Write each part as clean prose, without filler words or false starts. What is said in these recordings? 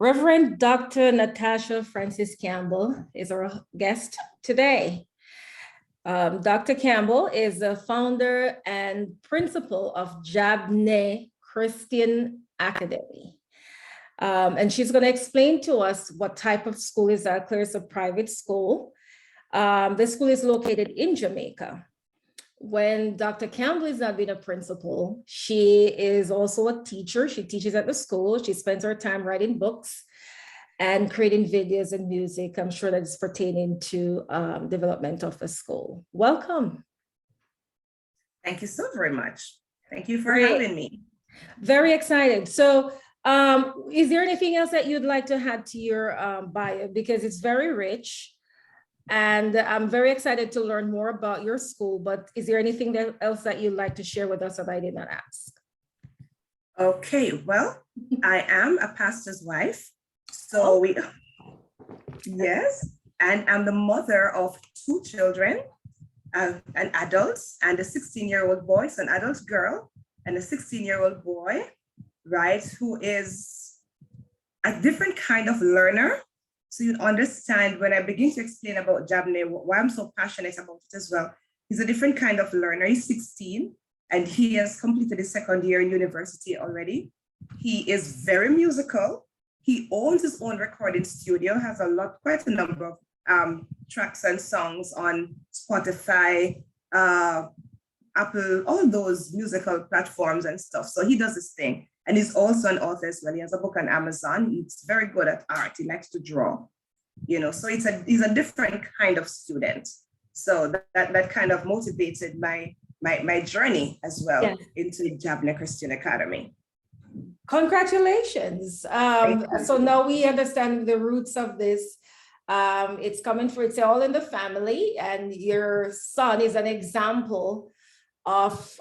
Reverend Dr. Natasha Francis Campbell is our guest today. Dr. Campbell is the founder and principal of Jabneh Christian Academy. And she's going to explain to us what type of school is that. It's a private school. The school is located in Jamaica. When Dr. Campbell is not being a principal, she is also a teacher. She teaches at the school. She spends her time writing books and creating videos and music. I'm sure that's pertaining to development of the school. Welcome. Thank you so very much. Thank you for having me. Very excited. So is there anything else that you'd like to add to your bio? Because it's very rich. And I'm very excited to learn more about your school, but is there anything else that you'd like to share with us that I did not ask? Okay, well, I am a pastor's wife. So yes, and I'm the mother of 2 children, an adult and a 16-year-old boy, so an adult girl and a 16-year-old boy, right, who is a different kind of learner. So you understand when I begin to explain about Jabneh, why I'm so passionate about it as well. He's a different kind of learner. He's 16 and he has completed his 2nd year in university already. He is very musical. He owns his own recording studio, has quite a number of tracks and songs on Spotify, Apple, all those musical platforms and stuff. So he does this thing. And he's also an author as well. He has a book on Amazon. He's very good at art. He likes to draw, so he's a different kind of student. So that kind of motivated my journey as well into Jabneh Christian Academy. Congratulations. So now we understand the roots of this. It's all in the family, and your son is an example of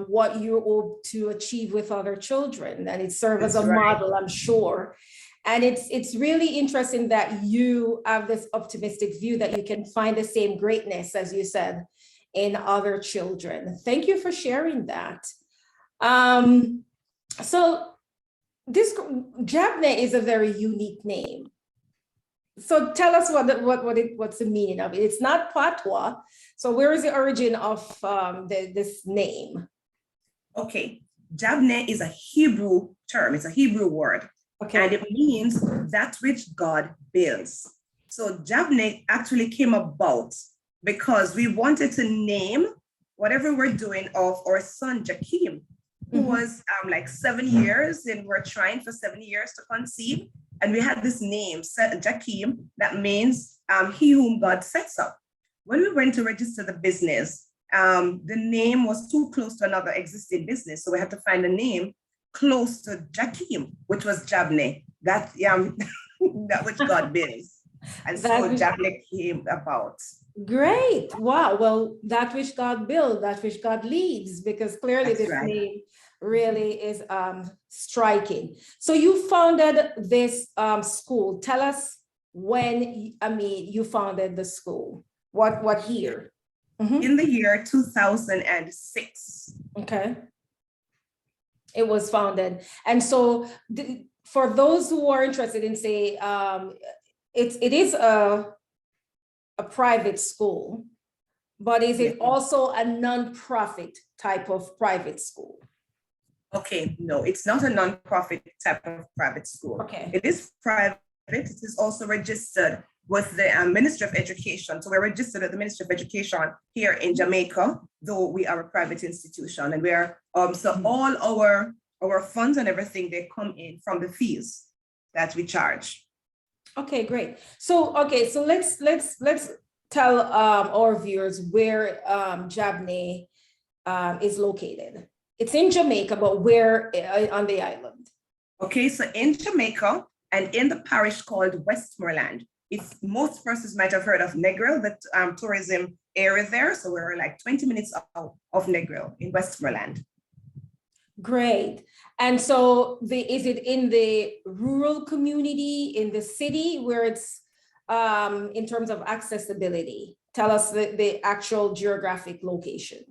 what you hope to achieve with other children, and it serves as a model, I'm sure. And it's really interesting that you have this optimistic view that you can find the same greatness, as you said, in other children. Thank you for sharing that. So this Jabneh is a very unique name. So tell us what's the meaning of it. It's not patois. So where is the origin of this name? Okay, Jabneh is a Hebrew term. It's a Hebrew word. Okay. And it means that which God builds. So Jabneh actually came about because we wanted to name whatever we're doing of our son Jakim, who was like 7 years, and we're trying for 7 years to conceive. And we had this name, Jakim, that means he whom God sets up. When we went to register the business, the name was too close to another existing business. So we had to find a name close to Jakim, which was Jabneh, that which God builds. And so Jabneh came about. Great. Wow. Well, that which God builds, that which God leads, because clearly this name really is striking. So you founded this school. Tell us when, you founded the school. What year? In the year 2006. Okay. It was founded. And so for those who are interested in, say, it is a private school, but is it also a non-profit type of private school? Okay, no, it's not a non-profit type of private school. Okay. It is private. It is also registered with the Ministry of Education. So we're registered at the Ministry of Education here in Jamaica, though we are a private institution. And we are, so all our funds and everything, they come in from the fees that we charge. Okay, great. So let's tell our viewers where Jabneh is located. It's in Jamaica, but where on the island? Okay, so in Jamaica and in the parish called Westmoreland. If most persons might have heard of Negril, the tourism area there. So we're like 20 minutes out of Negril in Westmoreland. Great. And so is it in the rural community, in the city, where it's in terms of accessibility? Tell us the actual geographic location.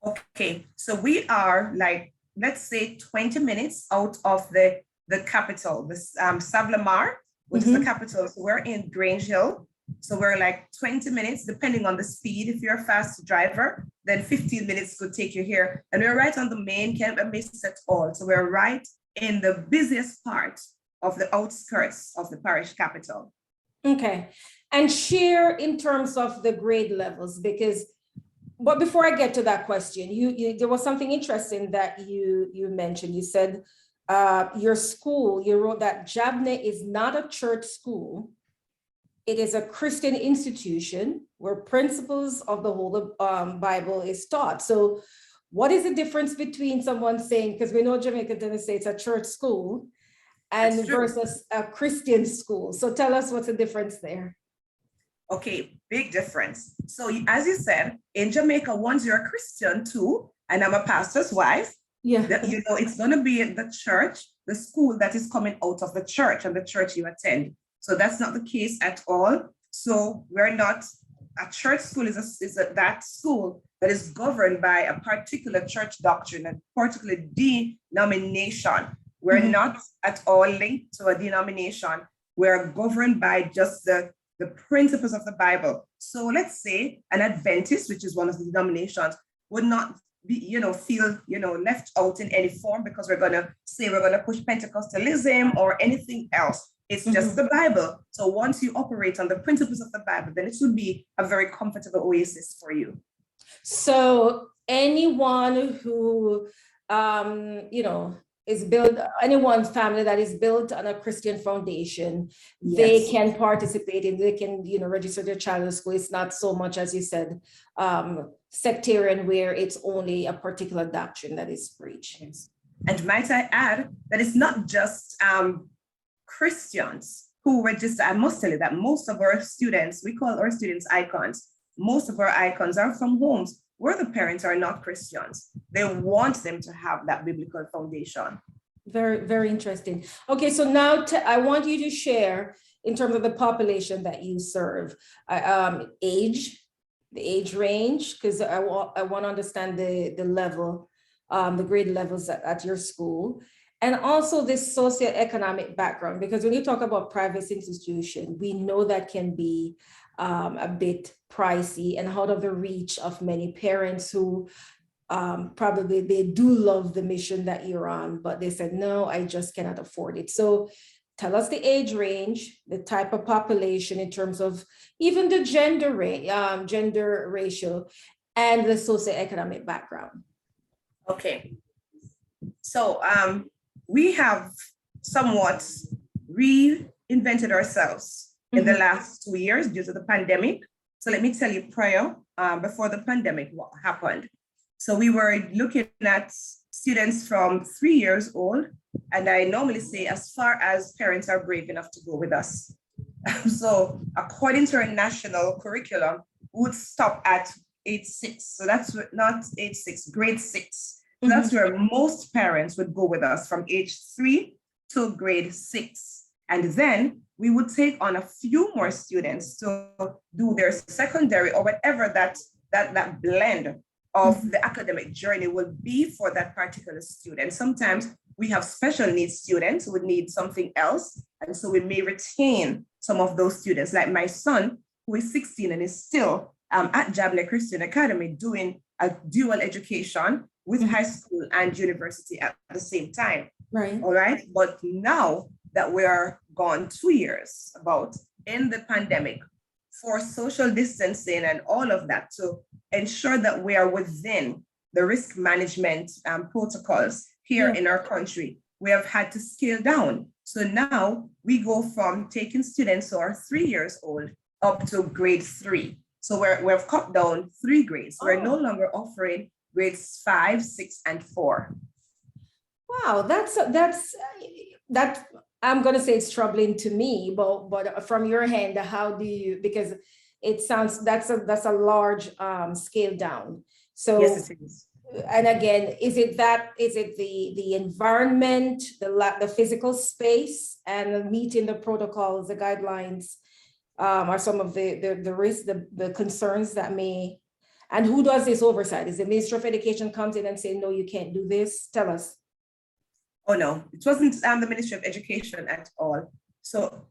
Okay, so we are like, let's say 20 minutes out of the the capital, this Savanna-la-Mar, which is the capital. So we're in Grange Hill. So we're like 20 minutes, depending on the speed. If you're a fast driver, then 15 minutes could take you here. And we're right on the main Campbell at all. So we're right in the busiest part of the outskirts of the parish capital. Okay. And share in terms of the grade levels, but before I get to that question, there was something interesting that you mentioned. You said your school, you wrote that Jabneh is not a church school. It is a Christian institution where principles of the whole Bible is taught. So what is the difference between someone saying, because we know Jamaica didn't say it's a church school, and versus a Christian school. So tell us what's the difference there. Okay, big difference. So as you said, in Jamaica, once you're a Christian too, and I'm a pastor's wife, it's going to be in the church, the school that is coming out of the church and the church you attend. So that's not the case at all. So we're not, a church school is that school that is governed by a particular church doctrine, a particular denomination. We're not at all linked to a denomination. We're governed by just the principles of the Bible. So let's say an Adventist, which is one of the denominations, would not be, feel, left out in any form because we're going to say we're going to push Pentecostalism or anything else. It's just the Bible. So once you operate on the principles of the Bible, then it should be a very comfortable oasis for you. So anyone who, is built, anyone's family that is built on a Christian foundation, they can participate in, they can, register their child in school. It's not so much, as you said, sectarian, where it's only a particular doctrine that is preached. Yes. And might I add that it's not just Christians who register. I must tell you that most of our students, we call our students icons. Most of our icons are from homes where the parents are not Christians. They want them to have that biblical foundation. Very, very interesting. Okay, so now I want you to share in terms of the population that you serve, age, the age range, because I want to understand the level, the grade levels at your school, and also this socioeconomic background, because when you talk about private institution, we know that can be a bit pricey and out of the reach of many parents who probably they do love the mission that you're on, but they said, no, I just cannot afford it. So tell us the age range, the type of population in terms of even the gender ratio and the socioeconomic background. Okay. So we have somewhat reinvented ourselves in the last 2 years due to the pandemic. So let me tell you prior, before the pandemic, what happened. So we were looking at students from 3 years old, and I normally say as far as parents are brave enough to go with us. So according to our national curriculum, we would stop at age 6. So that's not age 6, grade 6. So that's where most parents would go with us, from age 3 to grade 6. And then we would take on a few more students to do their secondary or whatever that blend of the academic journey will be for that particular student. Sometimes we have special needs students who would need something else. And so we may retain some of those students, like my son, who is 16 and is still at Jabneh Christian Academy doing a dual education with high school and university at the same time. Right. All right. But now that we are gone 2 years about in the pandemic, for social distancing and all of that, to ensure that we are within the risk management protocols here in our country, we have had to scale down. So now we go from taking students who are 3 years old up to grade 3. So we've cut down 3 grades. We're no longer offering grades 5, 6, and 4. Wow, that's I'm going to say it's troubling to me, but from your hand, how do you, because it sounds that's a large scale down. So yes, it is. And again, is it the environment, the physical space, and meeting the protocols, the guidelines, are some of the risks, the concerns that may, and who does this oversight? Is the Ministry of Education comes in and say, no, you can't do this? Tell us. Oh, no, it wasn't the Ministry of Education at all. So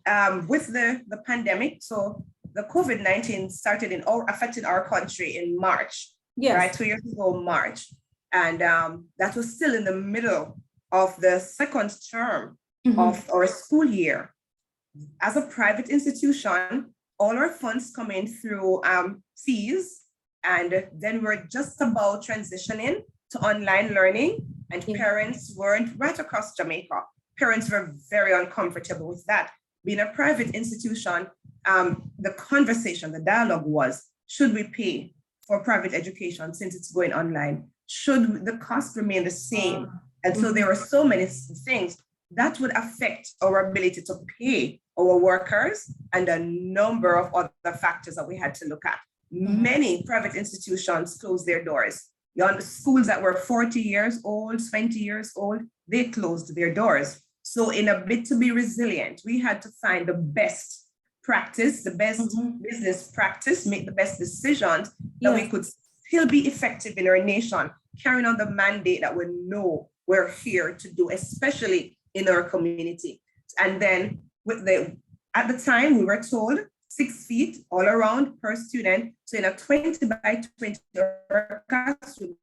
with the pandemic, so the COVID-19 started affecting our country in March, Yes. right? 2 years ago, March. And that was still in the middle of the second term of our school year. As a private institution, all our funds come in through fees. And then we're just about transitioning to online learning. And parents weren't right across Jamaica. Parents were very uncomfortable with that. Being a private institution, the conversation, the dialogue was, should we pay for private education since it's going online? Should the cost remain the same? And so there were so many things that would affect our ability to pay our workers and a number of other factors that we had to look at. Many private institutions closed their doors. The schools that were 40 years old, 20 years old, they closed their doors. So in a bid to be resilient, we had to find the best practice, the best business practice, make the best decisions that we could still be effective in our nation, carrying on the mandate that we know we're here to do, especially in our community. And then at the time we were told 6 feet all around per student. So in a 20 by 20 classroom,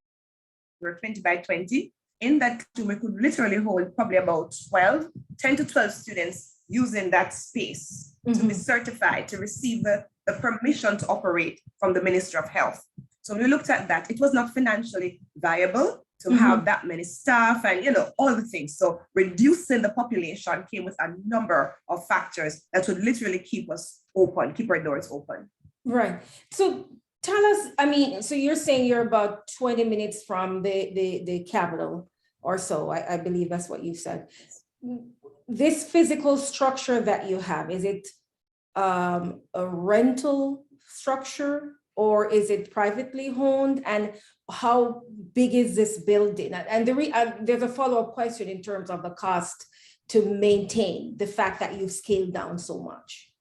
we're 20 by 20. In that, we could literally hold probably about 10 to 12 students using that space to be certified, to receive the permission to operate from the Ministry of Health. So when we looked at that, it was not financially viable to have that many staff and, all the things. So reducing the population came with a number of factors that would literally keep us open, keep our doors open. Right. So tell us, so you're saying you're about 20 minutes from the capital or so, I believe that's what you said. This physical structure that you have, is it a rental structure or is it privately owned? And how big is this building? And there's a follow-up question in terms of the cost to maintain the fact that you've scaled down so much.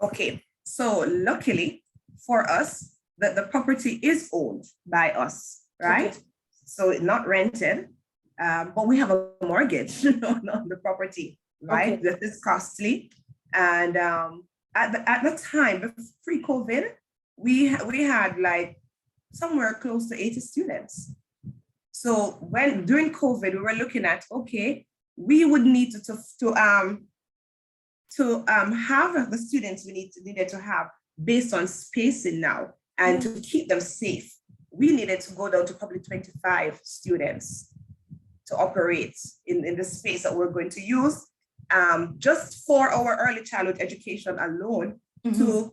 Okay, so luckily for us, the property is owned by us, right? Okay. So it's not rented, but we have a mortgage on the property, right? Okay. That is costly. And at the time, pre-COVID, we had like somewhere close to 80 students. So during COVID, we were looking at, okay, we would need to have the students we needed to have based on spacing now, and to keep them safe, we needed to go down to probably 25 students to operate in the space that we're going to use, just for our early childhood education alone, to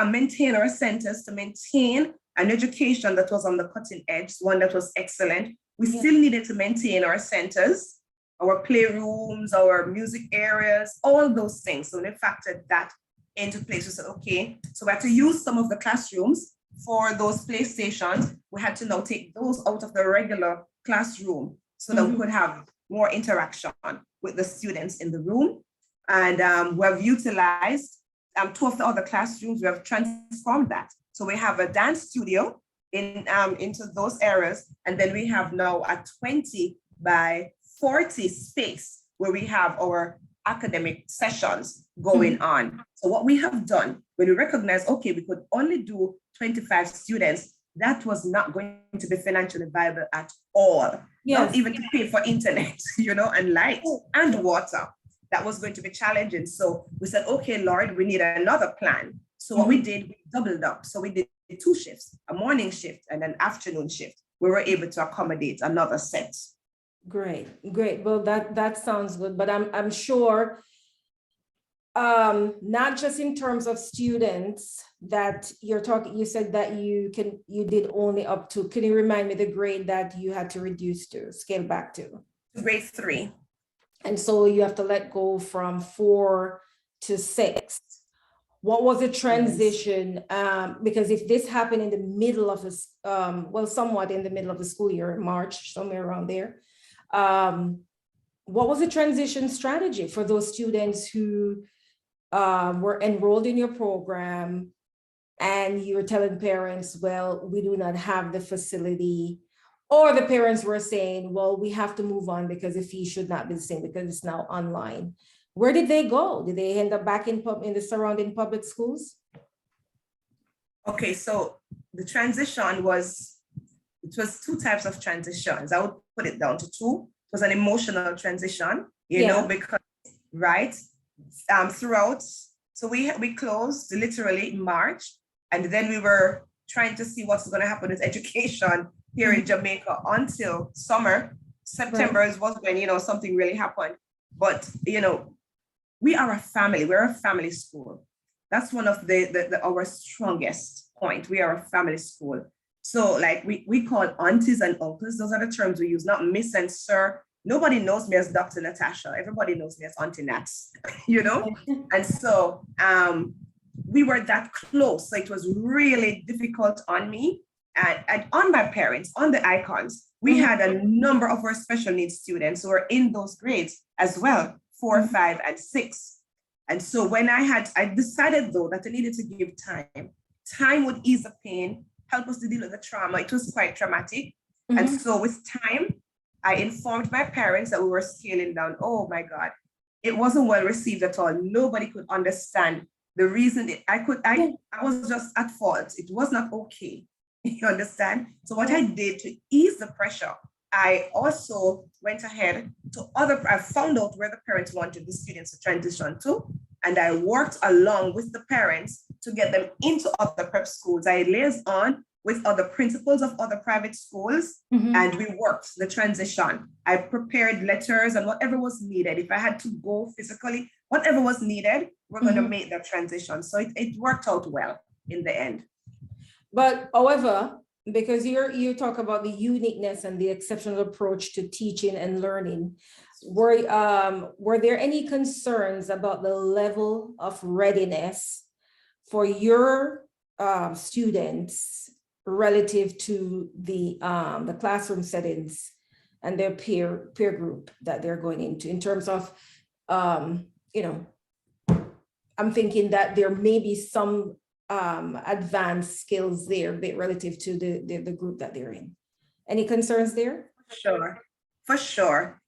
maintain our centers, to maintain an education that was on the cutting edge, one that was excellent. We still needed to maintain our centers, our playrooms, our music areas, all those things. So they factored that into place. We said, okay, so we had to use some of the classrooms for those PlayStations. We had to now take those out of the regular classroom so that we could have more interaction with the students in the room. And we have utilized 2 of the other classrooms. We have transformed that. So we have a dance studio into those areas. And then we have now a 20 by 40 space where we have our academic sessions going on. So what we have done, when we recognize, okay, we could only do 25 students, that was not going to be financially viable at all. Not even to pay for internet, and light and water. That was going to be challenging. So we said, okay, Lord, we need another plan. So what we did, we doubled up. So we did 2 shifts, a morning shift and an afternoon shift. We were able to accommodate another set. Great. Well, that sounds good, but I'm sure, not just in terms of students that you're talking, you said that you did only up to, can you remind me the grade that you had to reduce to, scale back to? Grade 3. And so you have to let go from 4 to 6. What was the transition? Because if this happened in the middle of this, somewhat in the middle of the school year, March, somewhere around there, what was the transition strategy for those students who were enrolled in your program and you were telling parents, well, we do not have the facility, Or the parents were saying, well, we have to move on because the fee should not be the same because it's now online. Where did they go? Did they end up back in the surrounding public schools? Okay, so the transition was, it was two types of transitions. I would put it down to two. It was an emotional transition, you know, because, right, throughout, so we closed literally in March, and then we were trying to see what's going to happen with education here in Jamaica until summer. September was when, you know, something really happened. But, you know, we are a family. We're a family school. That's one of our strongest point. We are a family school. So like we call aunties and uncles. Those are the terms we use, not miss and sir. Nobody knows me as Dr. Natasha. Everybody knows me as Auntie Nats, you know? And so we were that close. So it was really difficult on me and on my parents, on the icons. We had a number of our special needs students who were in those grades as well, 4, 5, and 6. And so when I decided though that I needed to give time. Time would ease the pain, help us to deal with the trauma. It was quite traumatic. And so with time, I informed my parents that we were scaling down. Oh my God, it wasn't well received at all. Nobody could understand the reason I was just at fault. It was not okay. You understand? So what I did to ease the pressure, I also went ahead to I found out where the parents wanted the students to transition to, and I worked along with the parents to get them into other prep schools. I liaised on with other principals of other private schools, and we worked the transition. I prepared letters and whatever was needed. If I had to go physically, whatever was needed, we're going to make that transition. So it worked out well in the end. But however, because you talk about the uniqueness and the exceptional approach to teaching and learning, were there any concerns about the level of readiness for your students relative to the classroom settings and their peer group that they're going into, in terms of, you know, I'm thinking that there may be some advanced skills there relative to the group that they're in. Any concerns there? Sure, for sure.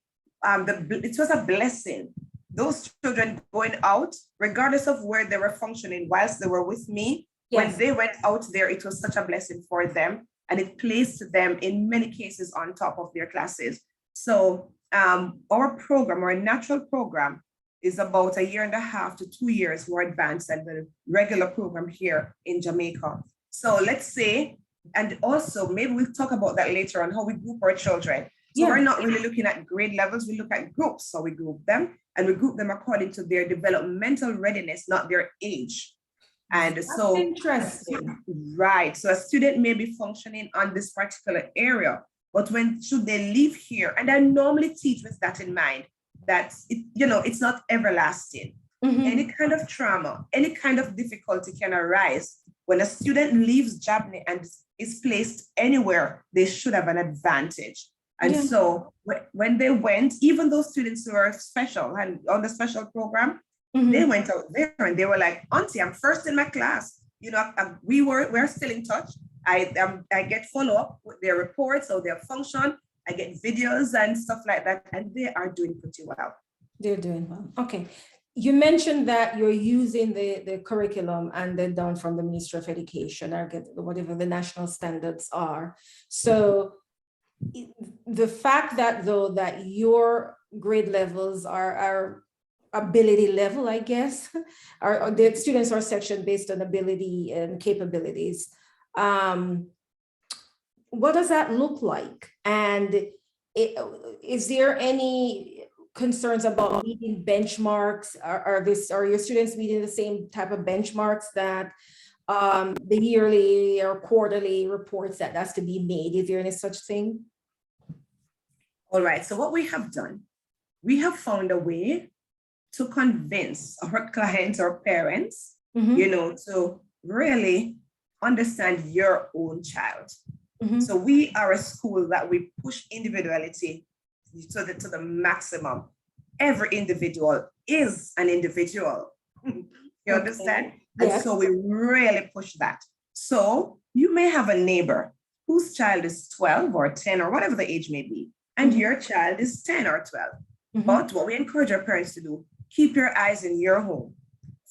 It was a blessing. Those children going out, regardless of where they were functioning, whilst they were with me, when they went out there, it was such a blessing for them, and it placed them in many cases on top of their classes. So our program, our natural program, is about 1.5 to 2 years more advanced than the regular program here in Jamaica. So let's say, and also maybe we'll talk about that later on, how we group our children. So we're not really looking at grade levels, we look at groups. So we group them, and we group them according to their developmental readiness, not their age. And That's so, interesting. Right. So a student may be functioning on this particular area, but when should they leave here? And I normally teach with that in mind, that it's not everlasting. Any kind of trauma, any kind of difficulty can arise. When a student leaves Jabneh and is placed anywhere, they should have an advantage. And so when they went, even those students who are special and on the special program, they went out there and they were like, Auntie, I'm first in my class. You know, we're still in touch. I get follow-up with their reports or their function. I get videos and stuff like that, and they are doing pretty well. They're doing well. Okay. You mentioned that you're using the curriculum and then down from the Ministry of Education, or whatever the national standards are. So the fact that though that your grade levels are ability level, I guess, or the students are sectioned based on ability and capabilities. What does that look like? And is there any concerns about meeting benchmarks? Are your students meeting the same type of benchmarks that the yearly or quarterly reports that has to be made? Is there any such thing? All right, so what we have done, we have found a way to convince our clients or parents, to really understand your own child. So we are a school that we push individuality to the maximum. Every individual is an individual. You understand? Yes. And so we really push that. So you may have a neighbor whose child is 12 or 10 or whatever the age may be, and your child is 10 or 12. But what we encourage our parents to do, keep your eyes in your home.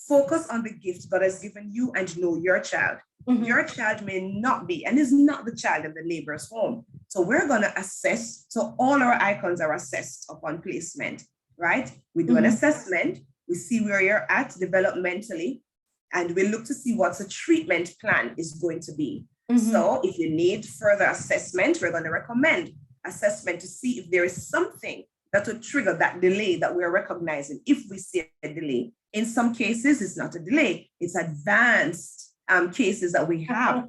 Focus on the gift God has given you and know your child. Your child may not be and is not the child in the neighbor's home. So we're going to assess. So all our icons are assessed upon placement, right? We do an assessment. We see where you're at developmentally, and we look to see what the treatment plan is going to be. So if you need further assessment, we're going to recommend assessment to see if there is something that would trigger that delay that we're recognizing if we see a delay. In some cases, it's not a delay, it's advanced cases that we have.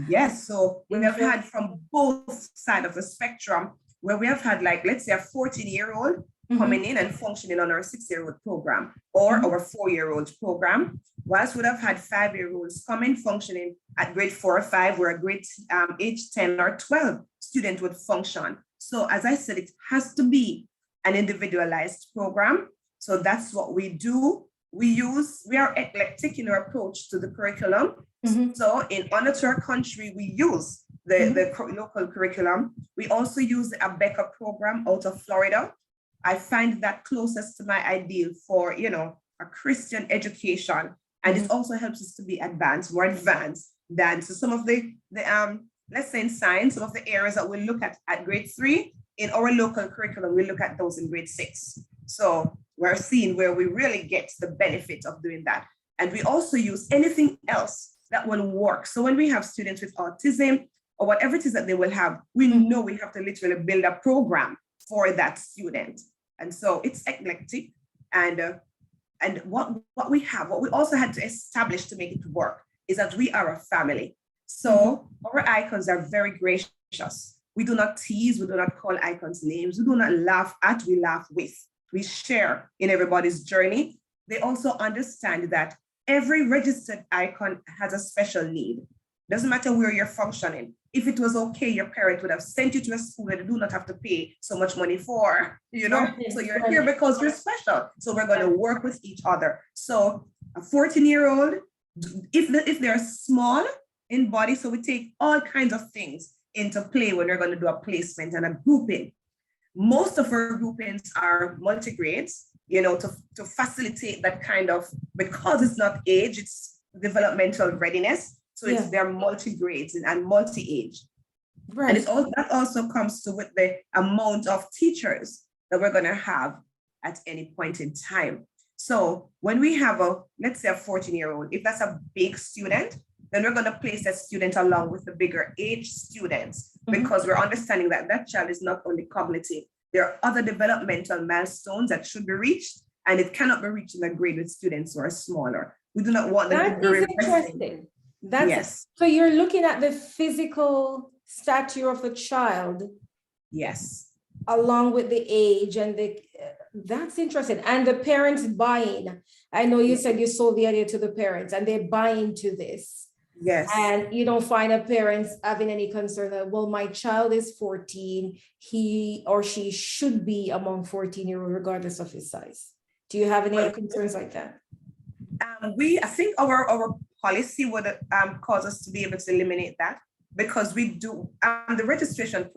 Yes, so we have had from both sides of the spectrum, where we have had, like, let's say a 14-year-old coming in and functioning on our 6-year-old program or our 4-year-old program, whilst we'd have had 5-year-olds coming functioning at grade 4 or 5, where a grade age 10 or 12 student would function. So as I said, it has to be an individualized program. So that's what we do. We are eclectic in our approach to the curriculum. So in honor to our country, we use the local curriculum. We also use the ABECA program out of Florida. I find that closest to my ideal for, a Christian education. And it also helps us to be more advanced than some of the let's say in science, some of the areas that we look at grade 3, in our local curriculum, we look at those in grade 6. So we're seeing where we really get the benefit of doing that. And we also use anything else that will work. So when we have students with autism or whatever it is that they will have, we know we have to literally build a program for that student. And so it's eclectic. And what we also had to establish to make it work is that we are a family. So our icons are very gracious. We do not tease, we do not call icons names, we do not laugh at, we laugh with. We share in everybody's journey. They also understand that every registered icon has a special need. Doesn't matter where you're functioning. If it was okay, your parent would have sent you to a school that you do not have to pay so much money for, So you're here because you're special. So we're going to work with each other. So a 14-year-old, if they're small in body, so we take all kinds of things into play when we're going to do a placement and a grouping. Most of our groupings are multi-grades, to facilitate that kind of, because it's not age, it's developmental readiness. So they're multi-grades and multi-age. Right. And that also comes to with the amount of teachers that we're going to have at any point in time. So when we have let's say a 14-year-old, if that's a big student, then we're going to place that student along with the bigger age students, because we're understanding that that child is not only cognitive, there are other developmental milestones that should be reached, and it cannot be reached in a grade with students who are smaller. We do not want them to be interesting. Yes. So you're looking at the physical stature of the child. Yes. Along with the age and that's interesting. And the parents buying. I know you said you sold the idea to the parents and they're buying to this. Yes. And you don't find a parents having any concern that, well, my child is 14, he or she should be among 14-year-olds regardless of his size. Do you have any concerns like that? I think our policy would cause us to be able to eliminate that, because we do, the registration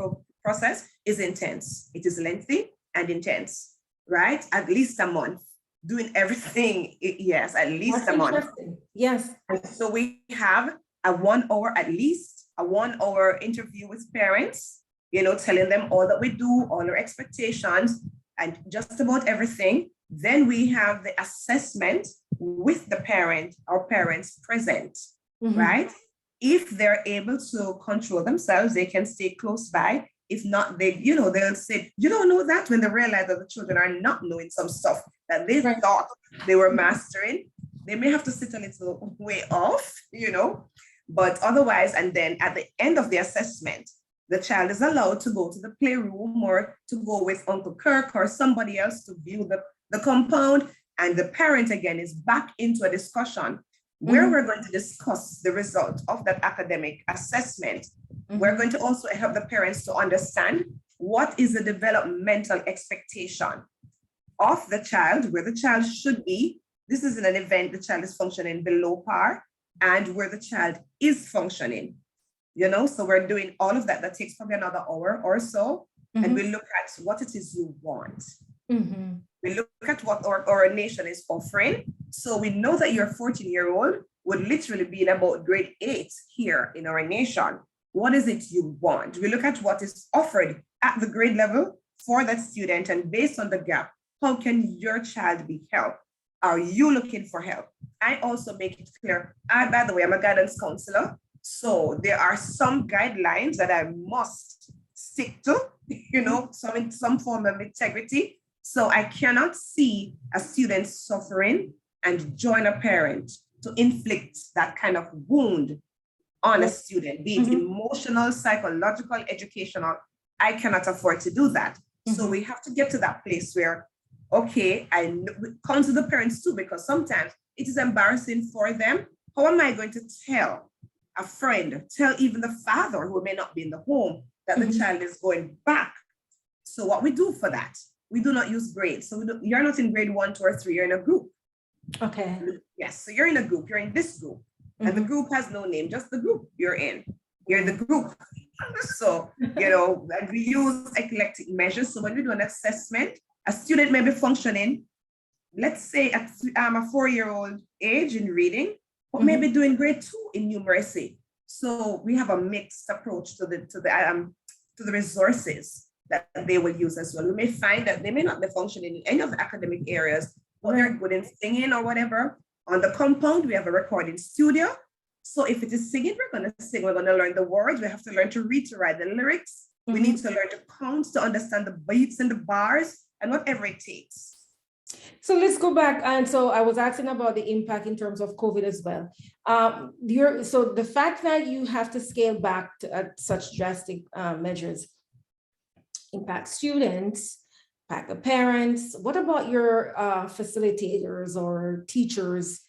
process is intense. It is lengthy and intense, right? At least a month. Doing everything, yes, at least a month. Yes. And so we have at least a 1 hour interview with parents, telling them all that we do, all our expectations, and just about everything. Then we have the assessment with the parent, our parents present, right? If they're able to control themselves, they can stay close by. If not, they'll say, you don't know that, when they realize that the children are not knowing some stuff that they thought they were mastering. They may have to sit a little way off, but otherwise, and then at the end of the assessment, the child is allowed to go to the playroom or to go with Uncle Kirk or somebody else to view the compound. And the parent again is back into a discussion where we're going to discuss the result of that academic assessment. We're going to also help the parents to understand what is the developmental expectation of the child, where the child should be. This is in an event the child is functioning below par, and where the child is functioning, So we're doing all of that. That takes probably another hour or so. And we look at what it is you want. We look at what our nation is offering. So we know that your 14-year-old would literally be in about grade 8 here in our nation. What is it you want? We look at what is offered at the grade level for that student, and based on the gap, how can your child be helped? Are you looking for help? I also make it clear, by the way, I'm a guidance counselor. So there are some guidelines that I must stick to, some form of integrity. So I cannot see a student suffering and join a parent to inflict that kind of wound on a student, be it emotional, psychological, educational. I cannot afford to do that. So we have to get to that place where, okay, I come to the parents too, because sometimes it is embarrassing for them. How am I going to tell a friend, tell even the father who may not be in the home that the child is going back? So what we do for that, we do not use grades. So you're not in grade 1, 2, or 3, you're in a group. Okay. Yes, so you're in a group, you're in this group. And the group has no name, just the group you're in. You're in the group. So, and we use eclectic measures. So when we do an assessment, a student may be functioning, let's say at a 4-year-old age in reading, but maybe doing grade 2 in numeracy. So we have a mixed approach to the resources that they will use as well. We may find that they may not be functioning in any of the academic areas, but they're good in singing or whatever. On the compound, we have a recording studio. So if it is singing, we're going to sing, we're going to learn the words. We have to learn to read, to write the lyrics. We need to learn to count, to understand the beats and the bars and whatever it takes. So let's go back. And so I was asking about the impact in terms of COVID as well. So the fact that you have to scale back at such drastic measures impact students, impact the parents. What about your facilitators or teachers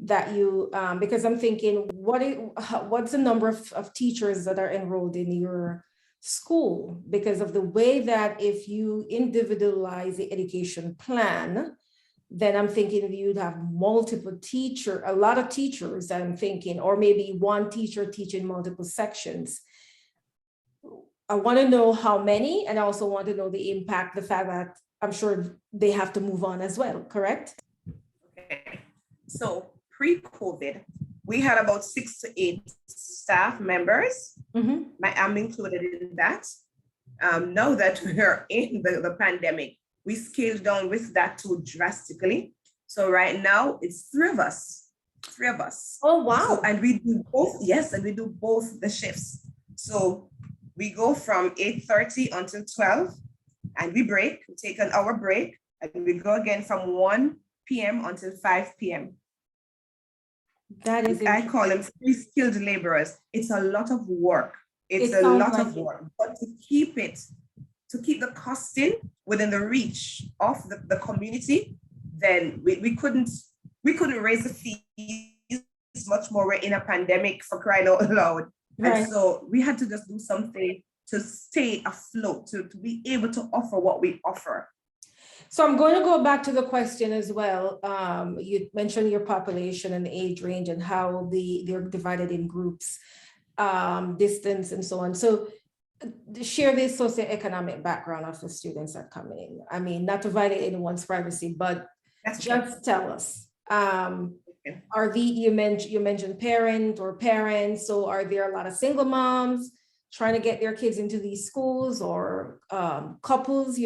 that you, because I'm thinking, what's the number of teachers that are enrolled in your school? Because of the way that if you individualize the education plan, then I'm thinking you'd have a lot of teachers, I'm thinking, or maybe one teacher teaching multiple sections. I want to know how many, and I also want to know the impact, the fact that I'm sure they have to move on as well, correct? Okay. So pre-COVID, we had about 6 to 8 staff members. I'm included in that. Now that we're in the pandemic, we scaled down with that too drastically. So right now it's 3 of us. Oh, wow. So, and we do both, yes, and we do both the shifts. So we go from 8:30 until 12, and we break, we take an hour break, and we go again from 1 p.m. until 5 p.m. That is, I call them free skilled laborers. It's a lot of work. It's a lot of work, but to keep the costing within the reach of the community, then we couldn't raise the fees much more. We're in a pandemic, for crying out loud. Right. And so we had to just do something to stay afloat, to be able to offer what we offer. So I'm going to go back to the question as well. You mentioned your population and the age range and how they're divided in groups, distance and so on. So share the socioeconomic background of the students that come in. I mean, not to violate anyone's privacy, but just tell us. You mentioned parents. So are there a lot of single moms trying to get their kids into these schools, or couples,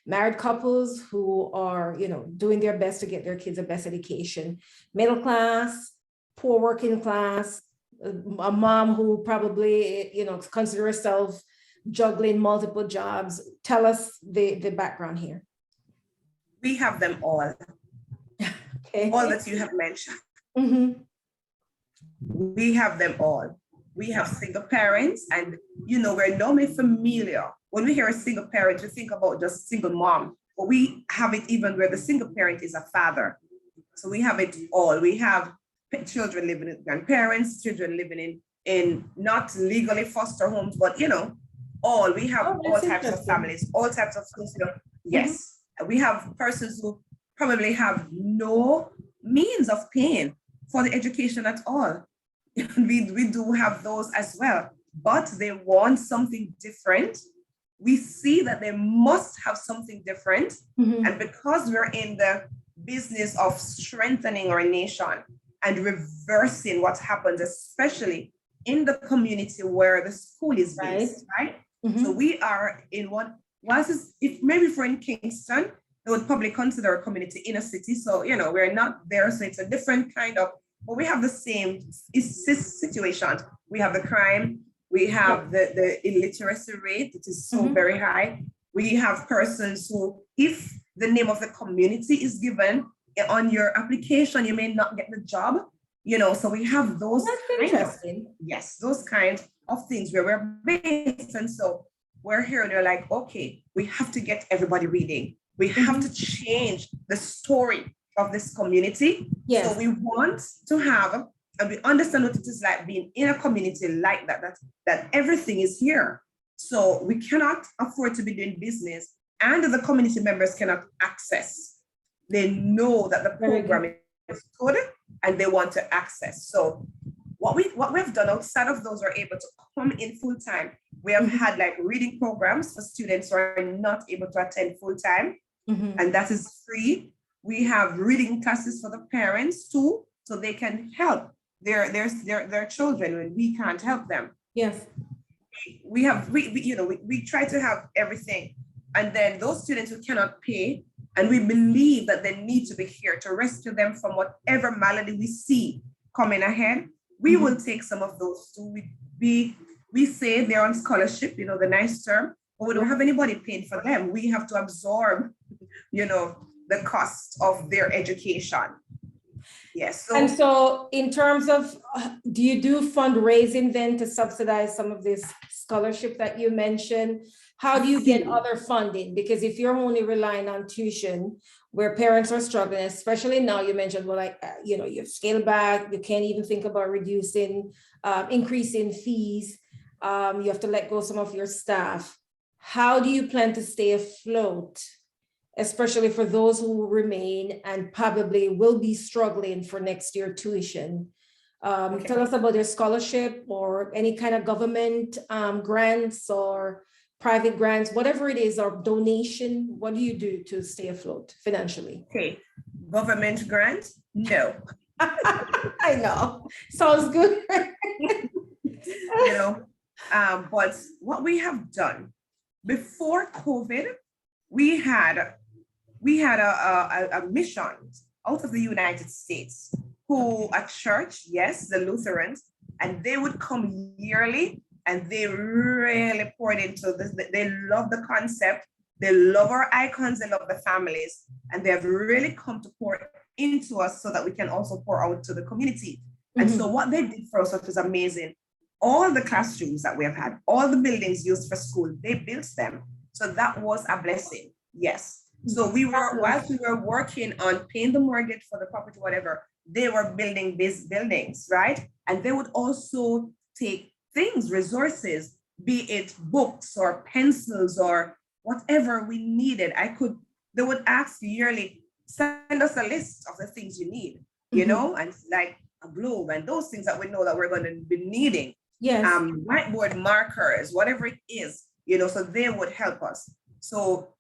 married couples who are, doing their best to get their kids the best education, middle class, poor working class, a mom who probably, consider herself juggling multiple jobs? Tell us the background here. We have them all. Okay. All that you have mentioned. We have them all. We have single parents, and we're normally familiar. When we hear a single parent, we think about just single mom, but we have it even where the single parent is a father. So we have it all. We have children living with grandparents, children living in not legally foster homes, but all. We have all types of families, all types of schools. Yes, we have persons who probably have no means of paying for the education at all. We do have those as well. but they want something different. We see that they must have something different. And because we're in the business of strengthening our nation and reversing what happens, especially in the community where the school is based, right? So we are in one, if maybe if we're in Kingston, they would probably consider a community in a city. So, you know, we're not there. So it's a different kind of, but we have the same situation. We have the crime. We have the illiteracy rate, that is so very high. We have persons who, if the name of the community is given on your application, you may not get the job, you know, so we have those those kinds of things where we're based. And so we're here and we're like, okay, we have to get everybody reading. We have to change the story of this community. Yes. So we want to have, and we understand what it is like being in a community like that everything is here. So we cannot afford to be doing business and the community members cannot access. They know that the program is good and they want to access. So what we've done outside of those, we're able to come in full time. We have had like reading programs for students who are not able to attend full time, and that is free. We have reading classes for the parents too, so they can help their children when we can't help them. Yes. We try to have everything. And then those students who cannot pay, and we believe that they need to be here to rescue them from whatever malady we see coming ahead, we will take some of those too. We say they're on scholarship, you know, the nice term, but we don't have anybody paying for them. We have to absorb, you know, the cost of their education. Yes. And so in terms of, do you do fundraising then to subsidize some of this scholarship that you mentioned? How do you get other funding? Because if you're only relying on tuition, where parents are struggling, especially now, you mentioned, well, like, you know, you've scaled back, you can't even think about reducing, increasing fees. You have to let go some of your staff. How do you plan to stay afloat, especially for those who remain and probably will be struggling for next year tuition? Tell us about your scholarship or any kind of government grants or private grants, whatever it is, or donation. What do you do to stay afloat financially? Okay, government grant? No. I know, sounds good. You know, but what we have done before COVID, we had a mission out of the United States, who a church, yes, the Lutherans, and they would come yearly and they really poured into this. They love the concept. They love our icons. They love the families. And they have really come to pour into us so that we can also pour out to the community. And so what they did for us was amazing. All the classrooms that we have had, all the buildings used for school, they built them. So that was a blessing. Yes. So whilst we were working on paying the mortgage for the property, whatever, they were building these buildings, right? And they would also take things, resources, be it books or pencils or whatever we needed. They would ask yearly, send us a list of the things you need, you know, and like a globe and those things that we know that we're going to be needing. Yes. Whiteboard markers, whatever it is, you know, so they would help us. So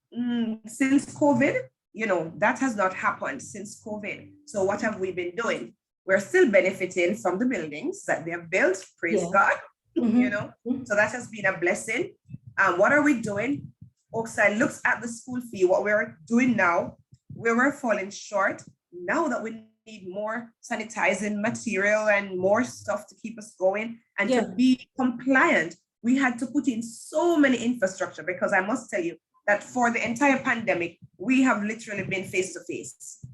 since COVID, you know, that has not happened since COVID. So what have we been doing? We're still benefiting from the buildings that they have built, praise God, you know, so that has been a blessing. What are we doing? Oakside looks at the school fee, what we're doing now, where we're falling short, now that we need more sanitizing material and more stuff to keep us going and to be compliant, we had to put in so many infrastructure, because I must tell you that for the entire pandemic, we have literally been face to face.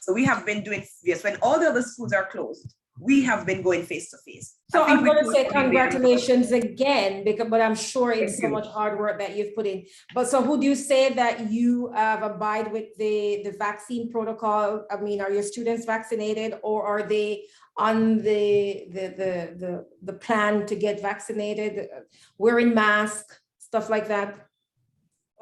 So we have been doing, yes, when all the other schools are closed, we have been going face to face. So I'm going to say congratulations again, but I'm sure it's so much hard work that you've put in. But so would you say that you abide with the vaccine protocol? I mean, are your students vaccinated, or are they on the plan to get vaccinated, wearing masks, stuff like that?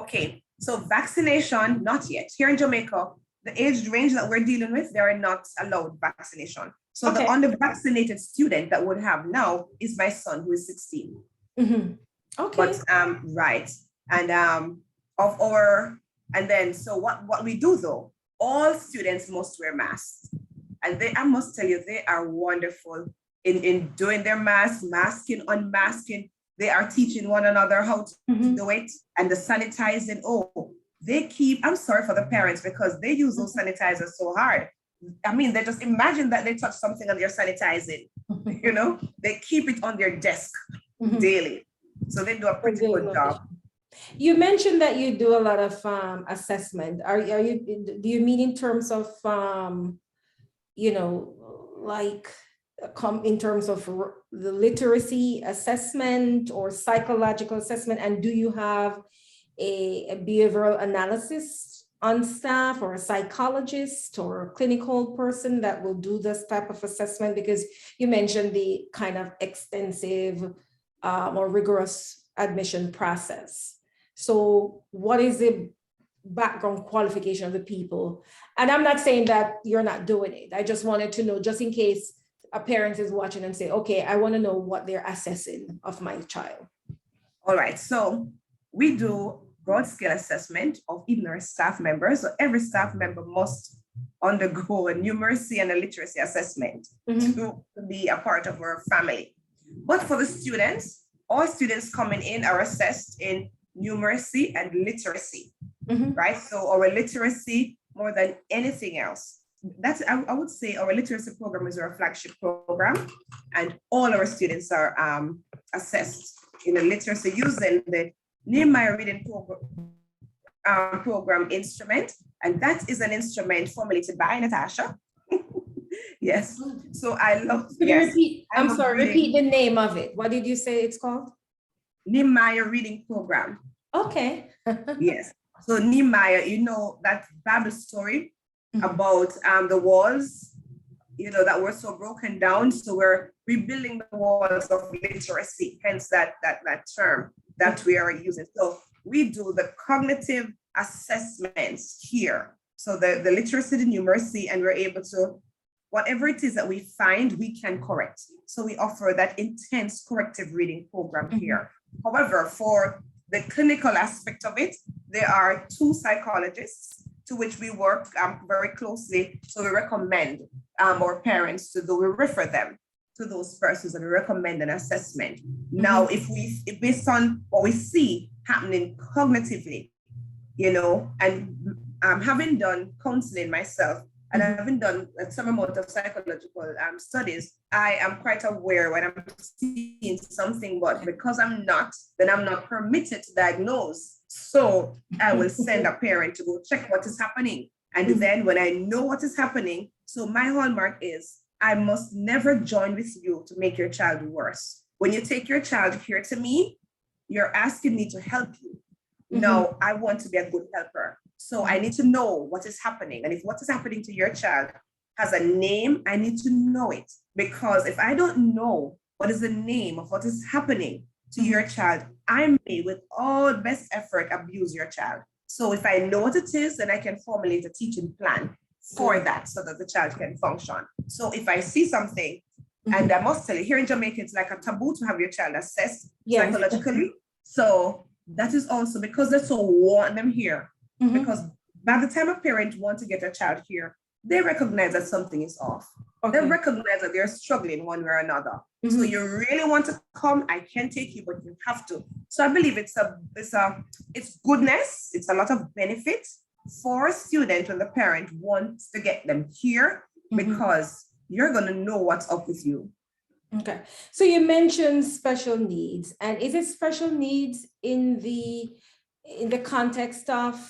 Okay, so vaccination, not yet. Here in Jamaica, the age range that we're dealing with, they are not allowed vaccination. So Okay. the unvaccinated student that would have now is my son, who is 16. Mm-hmm. Okay. But right. And so what we do though, all students must wear masks. And I must tell you, they are wonderful in doing their masking, unmasking. They are teaching one another how to do it, and the sanitizing. Oh, I'm sorry for the parents because they use those sanitizers so hard. I mean, they just imagine that they touch something and they're sanitizing, they keep it on their desk daily. So they do a pretty good job. You mentioned that you do a lot of assessment. Do you mean in terms of, like in terms of the literacy assessment or psychological assessment? And do you have a behavioral analysis on staff, or a psychologist or a clinical person that will do this type of assessment? Because you mentioned the kind of extensive or rigorous admission process. So what is the background qualification of the people? And I'm not saying that you're not doing it. I just wanted to know, just in case a parent is watching and say, okay, I want to know what they're assessing of my child. All right, so we do broad scale assessment of even our staff members. So every staff member must undergo a numeracy and a literacy assessment to be a part of our family. But for the students, all students coming in are assessed in numeracy and literacy, right? So our literacy, more than anything else, I would say our literacy program is our flagship program, and all our students are assessed in the literacy using the Nehemiah Reading program instrument, and that is an instrument formulated by Natasha. Yes, so I love. Repeat the name of it. What did you say it's called? Nehemiah Reading Program. Okay. Yes. So Nehemiah, that Bible story about the walls, that were so broken down. So we're rebuilding the walls of literacy, hence that term that we are using. So we do the cognitive assessments here. So the literacy, the numeracy, and we're able to, whatever it is that we find, we can correct. So we offer that intense corrective reading program here. However, for the clinical aspect of it, there are 2 psychologists to which we work very closely. So we recommend our parents we refer them to those persons, and we recommend an assessment. Now, if based on what we see happening cognitively, and having done counseling myself, and having done some amount of psychological studies, I am quite aware when I'm seeing something, but because I'm not, then I'm not permitted to diagnose. So I will send a parent to go check what is happening. And then when I know what is happening, so my hallmark is I must never join with you to make your child worse. When you take your child here to me, you're asking me to help you. No, I want to be a good helper. So I need to know what is happening. And if what is happening to your child has a name, I need to know it. Because if I don't know what is the name of what is happening to your child, I may, with all best effort, abuse your child. So if I know what it is, then I can formulate a teaching plan for that so that the child can function. So if I see something, and I must tell you, here in Jamaica, it's like a taboo to have your child assessed psychologically. So that is also because they so want them here. Because by the time a parent wants to get a child here, they recognize that something is off. They recognize that they're struggling one way or another. So you really want to come, I can take you, but you have to. So I believe it's goodness. It's a lot of benefit for a student when the parent wants to get them here, because you're going to know what's up with you. Okay. So you mentioned special needs, and is it special needs in the context of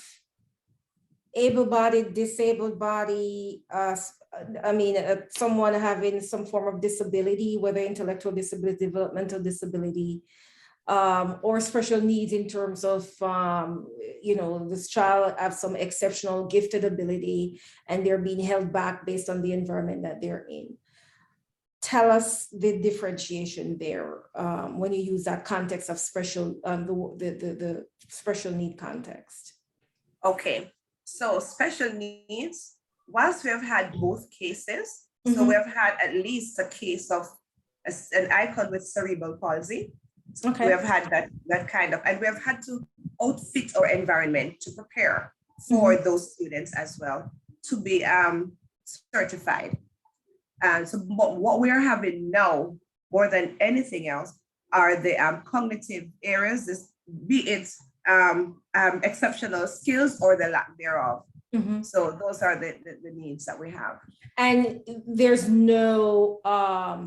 able-bodied, disabled body, someone having some form of disability, whether intellectual disability, developmental disability, or special needs in terms of, this child have some exceptional gifted ability and they're being held back based on the environment that they're in. Tell us the differentiation there when you use that context of special, the special need context. Okay. So special needs, whilst we have had both cases, So we have had at least a case of an icon with cerebral palsy. Okay. We have had that kind of, and we have had to outfit our environment to prepare for those students as well to be certified. And so what we are having now, more than anything else, are the cognitive areas, be it exceptional skills or the lack thereof. So those are the needs that we have. And there's no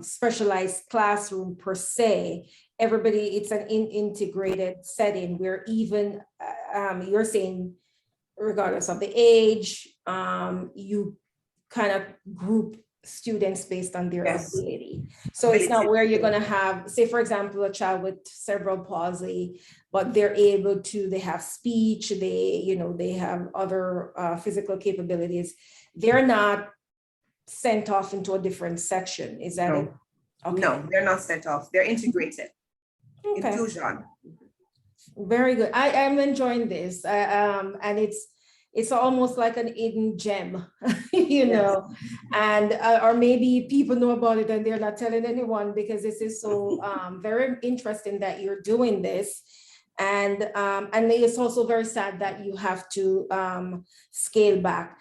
specialized classroom per se. Everybody, it's an integrated setting where even you're saying, regardless of the age, you kind of group students based on their ability. So it's not where you're going to have, say, for example, a child with cerebral palsy, but they're able to, they have speech, they have other physical capabilities. They're not sent off into a different section. Is that it? Okay. No, they're not sent off. They're integrated. Okay. Inclusion. Very good. I'm enjoying this. And it's almost like an hidden gem, you know, and or maybe people know about it and they're not telling anyone, because this is so very interesting that you're doing this. And it's also very sad that you have to scale back.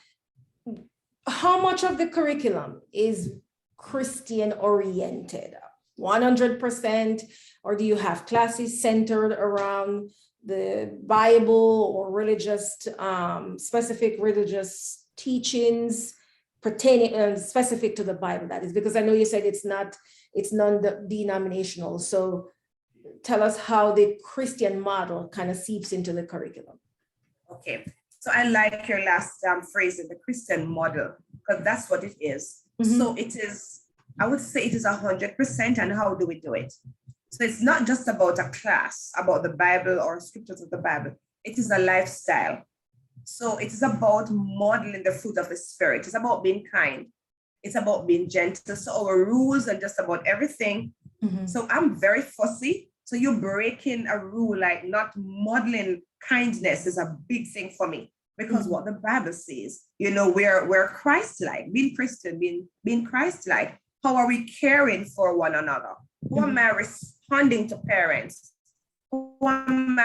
How much of the curriculum is Christian oriented? 100%? Or do you have classes centered around the Bible or religious, specific religious teachings pertaining specific to the Bible? That is, because I know you said it's non-denominational. So tell us how the Christian model kind of seeps into the curriculum. Okay, so I like your last phrase, the Christian model, because that's what it is. So it is, I would say it is 100%. And how do we do it? So it's not just about a class, about the Bible or scriptures of the Bible. It is a lifestyle. So it is about modeling the fruit of the Spirit. It's about being kind. It's about being gentle. So our rules and just about everything. So I'm very fussy. So you're breaking a rule, like not modeling kindness is a big thing for me, because what the Bible says, you know, we're Christ-like, being Christian, being Christ-like. How are we caring for one another? Who am I responding to parents? How do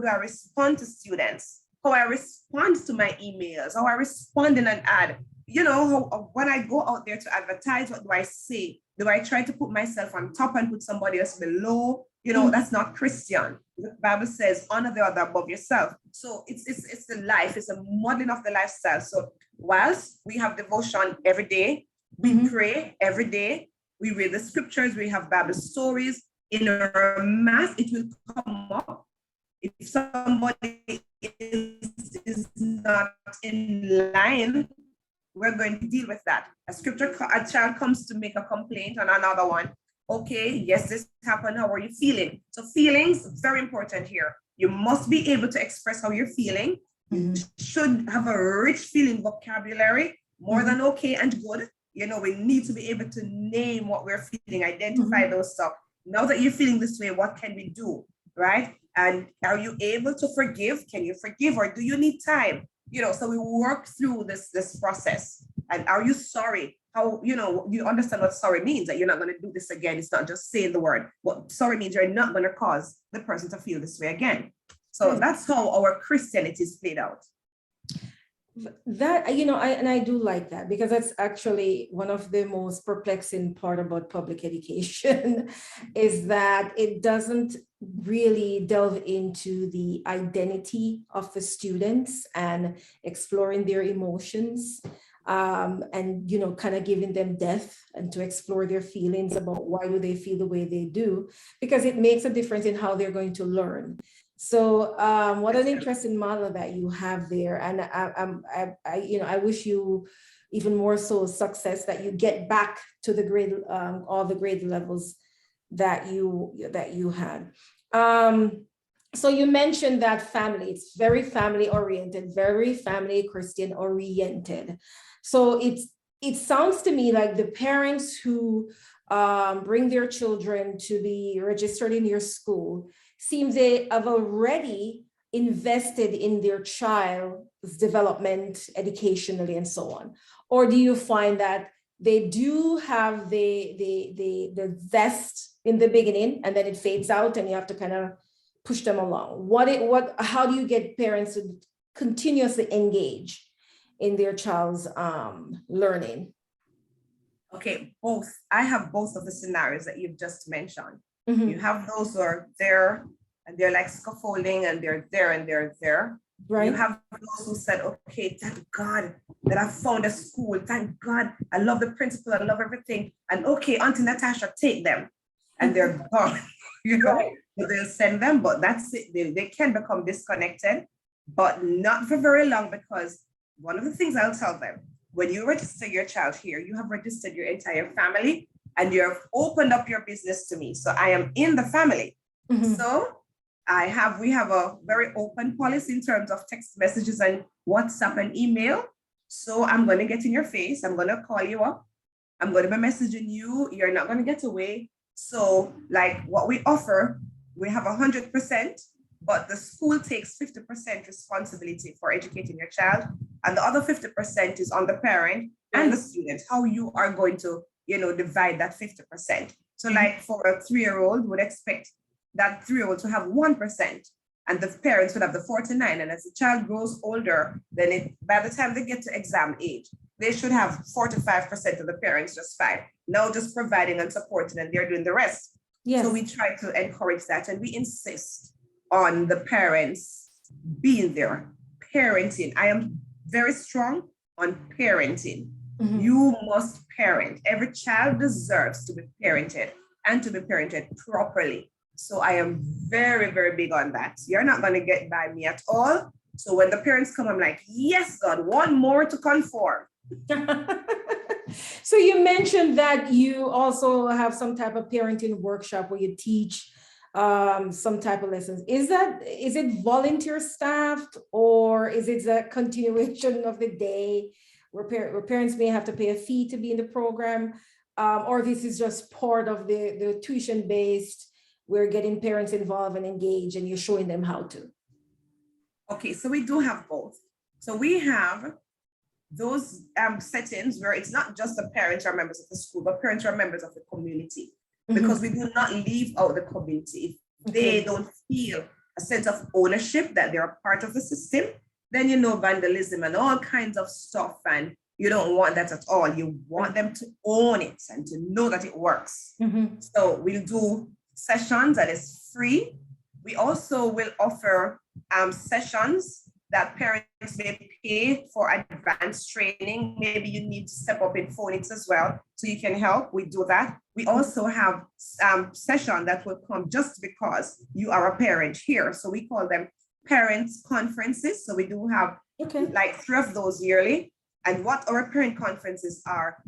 I respond to students? How I respond to my emails? How I respond in an ad? You know, when I go out there to advertise, what do I say? Do I try to put myself on top and put somebody else below? You know, that's not Christian. The Bible says, honor the other above yourself. So it's the life, it's a modeling of the lifestyle. So whilst we have devotion every day, we pray every day, we read the scriptures, we have Bible stories. In our mass, it will come up. If somebody is not in line, we're going to deal with that. A child comes to make a complaint on another one. Okay, yes, this happened. How are you feeling? So feelings, very important here. You must be able to express how you're feeling. You should have a rich feeling vocabulary, more than okay and good. You know, we need to be able to name what we're feeling, identify those stuff. Now that you're feeling this way, what can we do, right? And are you able to forgive? Can you forgive, or do you need time? You know, so we work through this process. And are you sorry? How, you know, you understand what sorry means, that you're not going to do this again. It's not just saying the word. What sorry means, you're not going to cause the person to feel this way again. So that's how our Christianity is played out. That, you know, I do like that, because that's actually one of the most perplexing part about public education is that it doesn't really delve into the identity of the students and exploring their emotions, and, you know, kind of giving them depth and to explore their feelings about why do they feel the way they do, because it makes a difference in how they're going to learn. So what an interesting model that you have there. And I wish you even more so success, that you get back to the grade, all the grade levels that you had. So you mentioned that family, it's very family oriented, very family Christian oriented. So it sounds to me like the parents who bring their children to be registered in your school seems they have already invested in their child's development educationally and so on? Or do you find that they do have the zest in the beginning and then it fades out and you have to kind of push them along? How do you get parents to continuously engage in their child's learning? Okay, both. I have both of the scenarios that you've just mentioned. Mhm. You have those who are there and they're like scaffolding and they're there and they're there. Right. You have those who said, okay, thank God that I found a school. Thank God. I love the principal. I love everything. And okay, Auntie Natasha, take them. And they're gone, you know, Right. so they'll send them, but that's it. They can become disconnected, but not for very long, because one of the things I'll tell them, when you register your child here, you have registered your entire family and you have opened up your business to me. So I am in the family. Mhm. So we have a very open policy in terms of text messages and WhatsApp and email. So I'm going to get in your face. I'm going to call you up. I'm going to be messaging you. You're not going to get away. So like what we offer, we have 100%, but the school takes 50% responsibility for educating your child. And the other 50% is on the parent and the student, how you are going to, divide that 50%. So like for a 3-year-old, would expect that 3-year-old to have 1%, and the parents would have the 49. And as the child grows older, then by the time they get to exam age, they should have 45% of the parents just fine. Now just providing and supporting, and they're doing the rest. Yes. So we try to encourage that, and we insist on the parents being there, parenting. I am very strong on parenting. Mhm. You must parent. Every child deserves to be parented and to be parented properly. So I am very, very big on that. You're not going to get by me at all. So when the parents come, I'm like, yes, God, one more to conform. So you mentioned that you also have some type of parenting workshop where you teach some type of lessons. Is it volunteer staffed, or is it a continuation of the day where parents may have to pay a fee to be in the program? Or this is just part of the tuition based, we're getting parents involved and engaged and you're showing them how to? Okay, so we do have both. So we have those settings where it's not just the parents are members of the school, but parents are members of the community, because we do not leave out the community. If they don't feel a sense of ownership that they're a part of the system, then vandalism and all kinds of stuff, and you don't want that at all. You want them to own it and to know that it works. So we'll do sessions that is free. We also will offer sessions that parents may pay for advanced training. Maybe you need to step up in phonics as well, so you can help. We do that. We also have session that will come just because you are a parent here. So we call them parents conferences. So we do have like 3 of those yearly. And what our parent conferences are,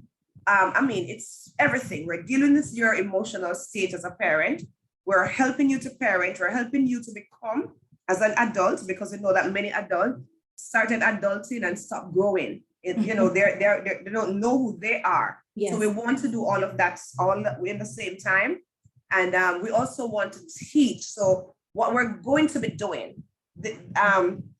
it's everything. We're dealing with your emotional state as a parent. We're helping you to parent. We're helping you to become as an adult, because we know that many adults started adulting and stopped growing. They don't know who they are. Yes. So we want to do all of that all in the same time. And we also want to teach. So what we're going to be doing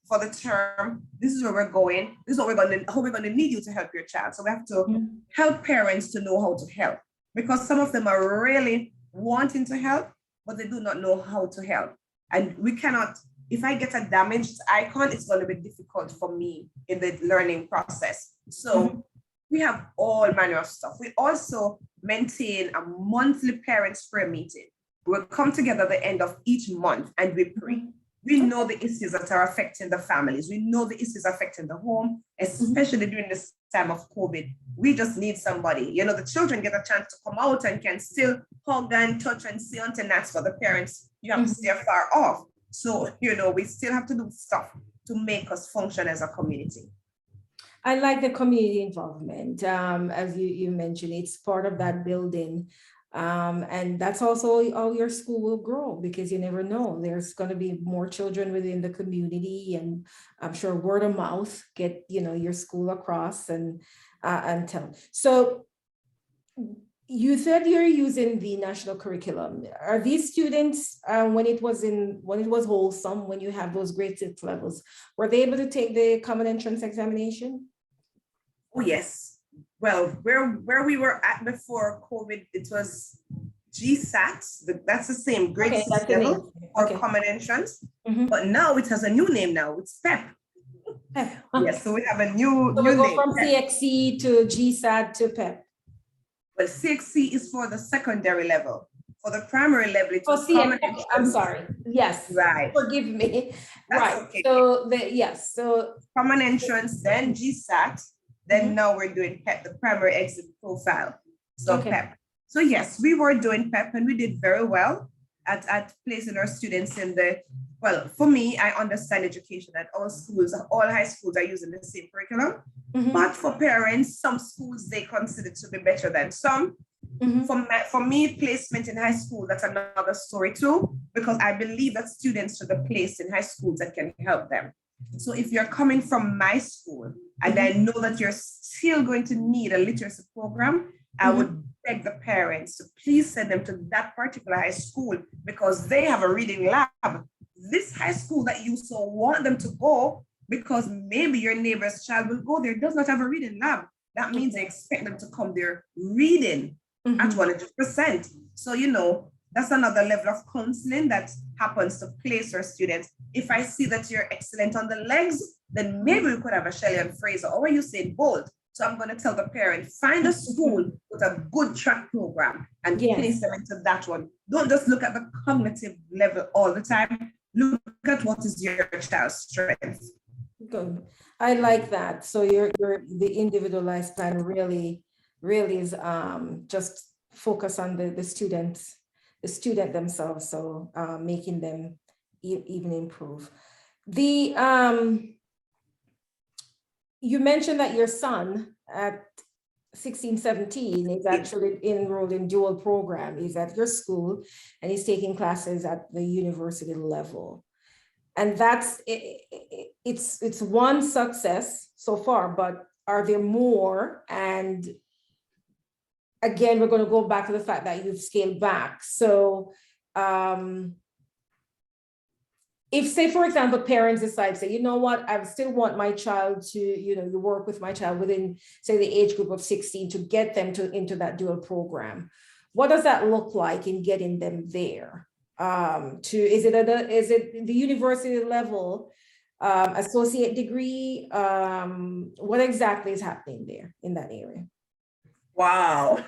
for the term, this is where we're going. This is how we're going to need you to help your child. So we have to help parents to know how to help, because some of them are really wanting to help, but they do not know how to help. And we cannot, if I get a damaged icon, it's going to be difficult for me in the learning process. So we have all manner of stuff. We also maintain a monthly parents prayer meeting. We'll come together at the end of each month and we pray. We know the issues that are affecting the families. We know the issues affecting the home, especially during this time of COVID. We just need somebody. The children get a chance to come out and can still hug and touch and see Auntie Nats, for the parents, you have to stay far off. So, we still have to do stuff to make us function as a community. I like the community involvement. As you mentioned, it's part of that building. And that's also how your school will grow, because you never know, there's going to be more children within the community, and I'm sure word of mouth get your school across and tell. So You said you're using the national curriculum. Are these students, when it was wholesome, when you have those grade 6 levels, were they able to take the common entrance examination? Oh, yes. Well, where we were at before COVID, it was GSAT. That's the same grade Okay, 6 that's the level name. for Okay. common entrance. Mhm. But now it has a new name now. It's PEP. Okay. Yes, so we have a new So we go name. from PEP. CXC to GSAT to PEP. But CXC is for the secondary level. For the primary level, it Oh, was common CXC, I'm entrance. sorry. Yes. Right. Forgive me. That's Right. okay. So so Common entrance, then GSAT, then now we're doing PEP, the primary exit profile. So Okay. PEP. So yes, we were doing PEP and we did very well at placing our students in the, well, for me, I understand education that all schools, all high schools are using the same curriculum. But for parents, some schools they consider to be better than some. For me, placement in high school, that's another story too, because I believe that students should be placed in high schools that can help them. So if you're coming from my school and I know that you're still going to need a literacy program, I would beg the parents to please send them to that particular high school because they have a reading lab. This high school that you so want them to go, because maybe your neighbor's child will go there, does not have a reading lab. That means they expect them to come there reading at 100%. So, you know, that's another level of counseling that happens to place our students. If I see that you're excellent on the legs, then maybe we could have a Shelley and Fraser, or when you say bold. So I'm going to tell the parent, find a school with a good track program and place them into that one. Don't just look at the cognitive level all the time. Look at what is your child's strength. Good. I like that. So the individualized plan really is just focus on the students, the student themselves. So making them even improve. You mentioned that your son at 16, 17 is actually enrolled in dual program. He's at your school and he's taking classes at the university level. And it's one success so far, but are there more? And again, we're going to go back to the fact that you've scaled back. So if, say, for example, parents decide, say, you know what, I still want my child to, you work with my child within, say, the age group of 16 to get them into that dual program. What does that look like in getting them there? Is it the university level, associate degree? What exactly is happening there in that area? Wow.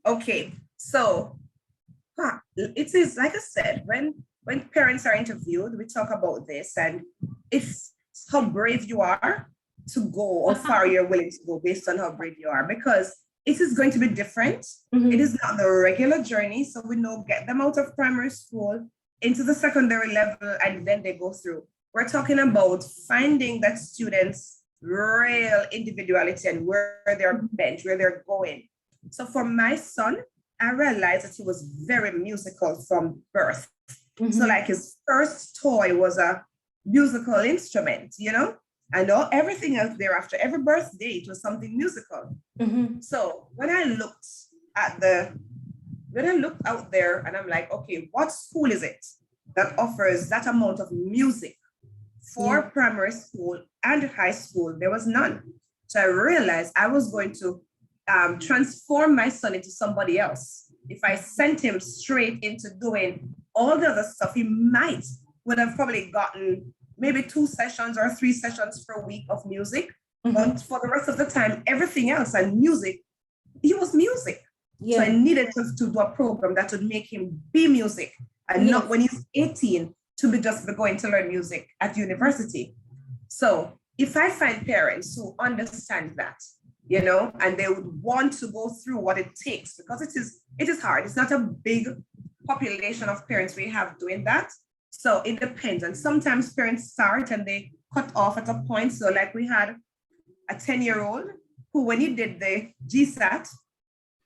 Okay, so it is, like I said, when parents are interviewed, we talk about this, and it's how brave you are to go, or far you're willing to go based on how brave you are, because it is going to be different. It is not the regular journey. So we know, get them out of primary school into the secondary level, and then they go through. We're talking about finding that students' real individuality and where they're bent, where they're going. So for my son, I realized that he was very musical from birth. So like his first toy was a musical instrument, I know everything else thereafter, every birthday, it was something musical. So when I looked out there and I'm like, okay, what school is it that offers that amount of music for primary school and high school? There was none. So I realized I was going to transform my son into somebody else. If I sent him straight into doing all the other stuff, he would have probably gotten maybe 2 sessions or 3 sessions per week of music. But for the rest of the time, everything else and music, he was music. So I needed to do a program that would make him be music, and not when he's 18 to be just going to learn music at university. So if I find parents who understand that, and they would want to go through what it takes, because it is hard. It's not a big population of parents we have doing that. So it depends. And sometimes parents start and they cut off at a point. So like we had a 10-year-old who, when he did the GSAT,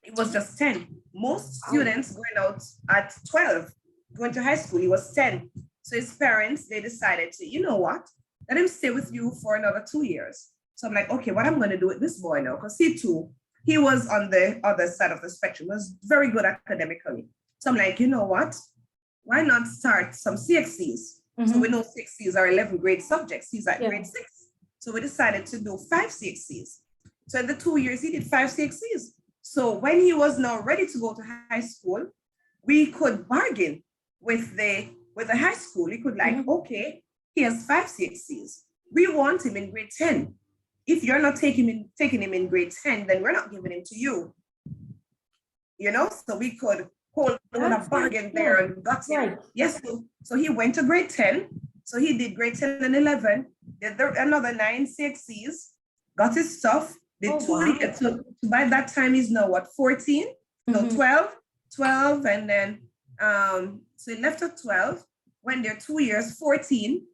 it was just 10. Most students going out at 12, going to high school, he was 10. So his parents, they decided to, you know what, let him stay with you for another 2 years. So I'm like, okay, what I'm going to do with this boy now, because he too he was on the other side of the spectrum, was very good academically. So I'm like, you know what? Why not start some CXCs? So we know CXCs are 11 grade subjects. He's at grade 6. So we decided to do 5 CXCs. So in the 2 years, he did 5 CXCs. So when he was now ready to go to high school, we could bargain with the high school. We could like, okay, he has 5 CXCs. We want him in grade 10. If you're not taking him in grade 10, then we're not giving him to you. You know, so we could hold a bargain there and got him. Right. Yes, so he went to grade 10. So he did grade 10 and 11, did another 9 CXCs, got his stuff, did 2 years. So by that time, he's now what, 14? No, 12, and then, so he left at 12, went there 2 years, 14,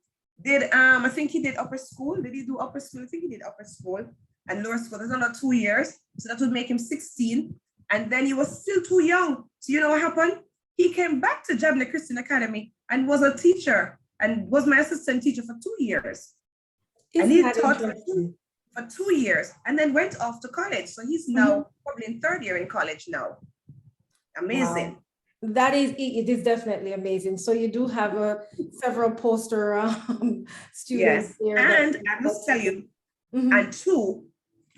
did, I think he did upper school. Did he do upper school? I think he did upper school and lower school. There's another 2 years. So that would make him 16. And then he was still too young. So you know what happened? He came back to Jabneh Christian Academy and was a teacher and was my assistant teacher for 2 years. And he taught for 2 years and then went off to college. So he's now probably in 3rd year in college now. Amazing. Wow. It is definitely amazing. So you do have several poster students here. And I must tell you, and 2,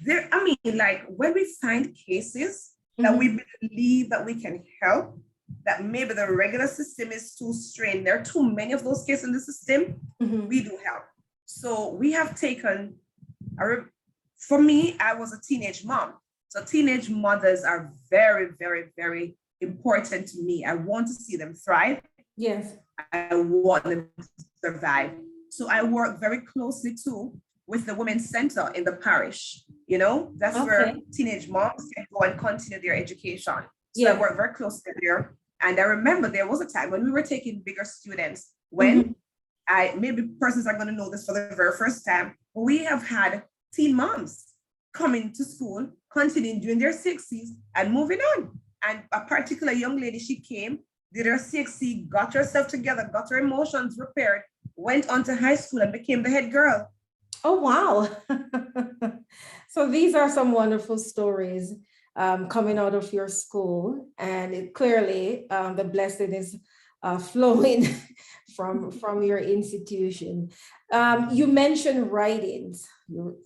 there, I mean, like when we find cases that we believe that we can help, that maybe the regular system is too strained, there are too many of those cases in the system, we do help. So we have taken, for me, I was a teenage mom. So teenage mothers are very, very, very important to me. I want to see them thrive. Yes. I want them to survive. So I work very closely too with the Women's Center in the parish. You know, that's where teenage moms can go and continue their education. So I work very closely there. And I remember there was a time when we were taking bigger students, when maybe persons are going to know this for the very first time, but we have had teen moms coming to school, continuing doing their 60s and moving on. And a particular young lady, she came, did her CXC, got herself together, got her emotions repaired, went on to high school and became the head girl. Oh, wow. So these are some wonderful stories coming out of your school. And it clearly, the blessing is flowing from your institution. You mentioned writings. You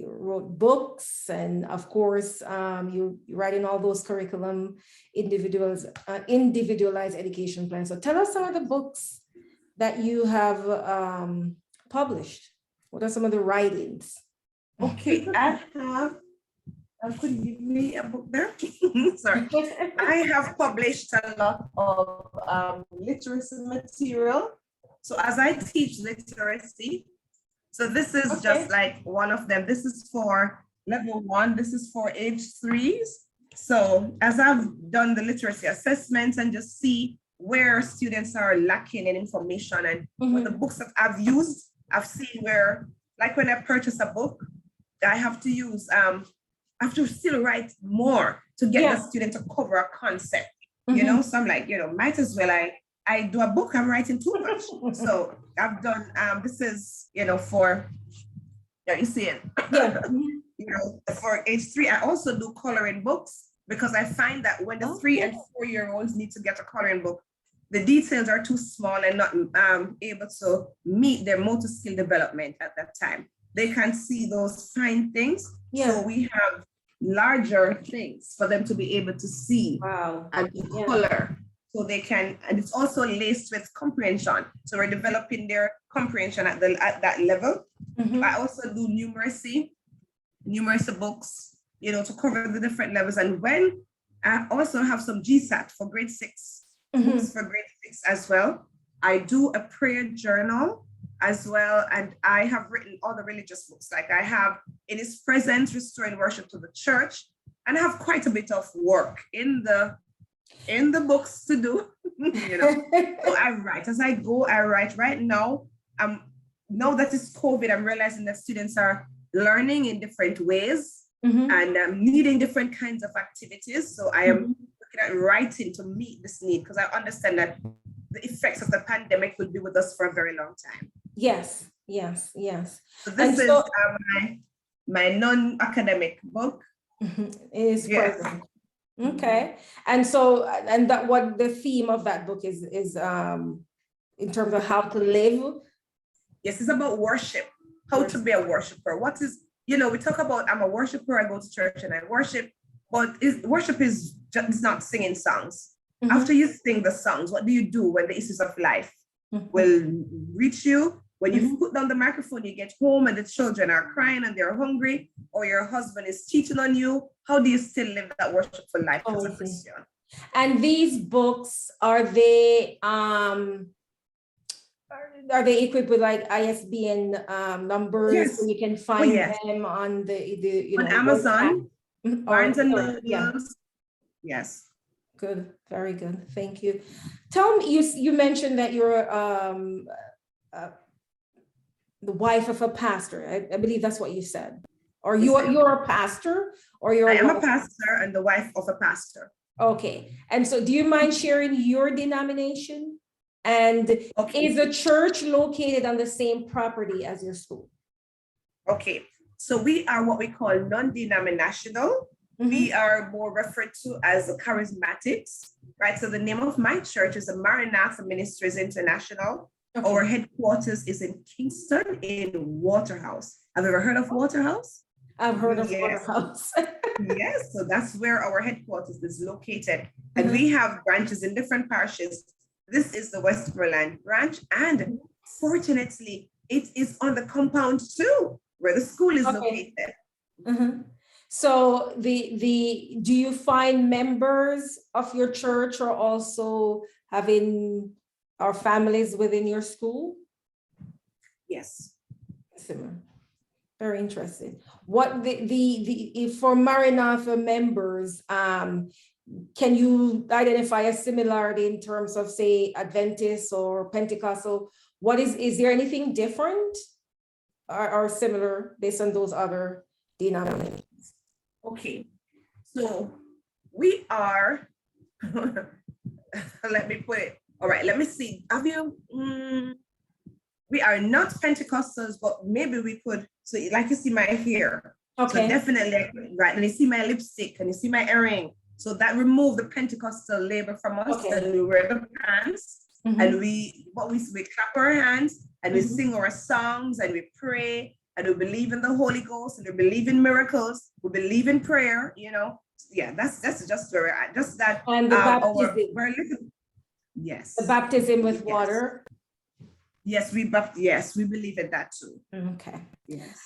wrote books, and of course, you writing all those curriculum individualized education plans. So tell us some of the books that you have published. What are some of the writings? Okay, could you give me a book there? Sorry. I have published a lot of literacy material. So as I teach literacy, so this is just like one of them. This is for level 1. This is for age 3s. So as I've done the literacy assessments and just see where students are lacking in information, and with the books that I've used, I've seen where, like when I purchase a book, I have to use, I have to still write more to get the student to cover a concept, you know? So I'm like, you know, might as well I do a book, I'm writing too much. So I've done, this is, you know, for, you see it, you know, for age 3, I also do coloring books, because I find that when the 3 and 4-year-olds need to get a coloring book, the details are too small and not able to meet their motor skill development at that time. They can't see those fine things. So we have larger things for them to be able to see and to color. So they can, and it's also laced with comprehension. So we're developing their comprehension at that level. I also do numeracy books, you know, to cover the different levels. And when I also have some GSAT for grade 6, books for grade 6 as well. I do a prayer journal as well. And I have written all the religious books. Like I have In His Presence, Restoring Worship to the Church. And I have quite a bit of work in the books to do, you know. So I write as I go, I write right now. Now that it's COVID, I'm realizing that students are learning in different ways and needing different kinds of activities. So I am looking at writing to meet this need, because I understand that the effects of the pandemic will be with us for a very long time. Yes. So this is my non-academic book. It is Yes. present. Okay. And so, and that what the theme of that book is in terms of how to live. Yes, it's about worship, how to be a worshiper. What is, we talk about I'm a worshiper, I go to church and I worship, but worship is just not singing songs. Mhm. After you sing the songs, what do you do when the issues of life Mhm. will reach you? When you Mhm. put down the microphone, you get home and the children are crying and they're hungry, or your husband is cheating on you. How do you still live that worshipful life as a Christian? And these books, are they equipped with like ISBN numbers, Yes. so you can find yes. them on the On Amazon, Barnes and or, yeah. Nobles. Yes. Good, very good. Thank you. Tell me, you mentioned that you're the wife of a pastor. I believe that's what you said. Or you're a pastor, or you're I am a pastor and the wife of a pastor. Okay. And so do you mind sharing your denomination? And is the church located on the same property as your school? Okay. So we are what we call non-denominational. We are more referred to as the charismatics, right? So the name of my church is the Maranatha Ministries International. Okay. Our headquarters is in Kingston in Waterhouse. Have you ever heard of Waterhouse? I've heard of Waterhouse. Yes, so that's where our headquarters is located. And we have branches in different parishes. This is the Westmoreland branch. And fortunately, it is on the compound too, where the school is located. So do you find members of your church are also having our families within your school? Yes. Similar. Very interesting. What for Maranatha members, can you identify a similarity in terms of, say, Adventist or Pentecostal? Is there anything different or similar based on those other denominations? Okay, so we are, let me put it, all right, let me see. Have you, we are not Pentecostals, but maybe we could, so like you see my hair. Okay. So definitely, right, and you see my lipstick and you see my earring. So that removed the Pentecostal label from us. Okay. And we wear the pants and we clap our hands and we sing our songs and we pray and we believe in the Holy Ghost and we believe in miracles. We believe in prayer, Yeah, that's just where we're at. Just that. And the baptism. Yes. The baptism with water. Yes, we believe in that too. Okay. Yes.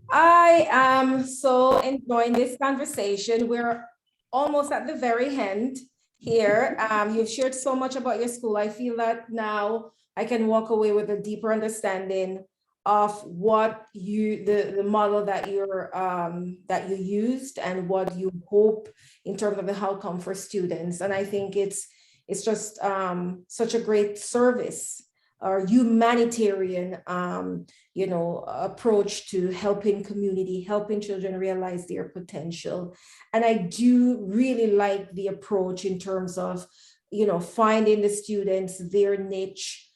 I am so enjoying this conversation. We're almost at the very end here. You've shared so much about your school. I feel that now I can walk away with a deeper understanding of what the model that you used and what you hope in terms of the outcome for students. And I think it's just such a great service or humanitarian approach to helping community, helping children realize their potential. And I do really like the approach in terms of, finding the students their niche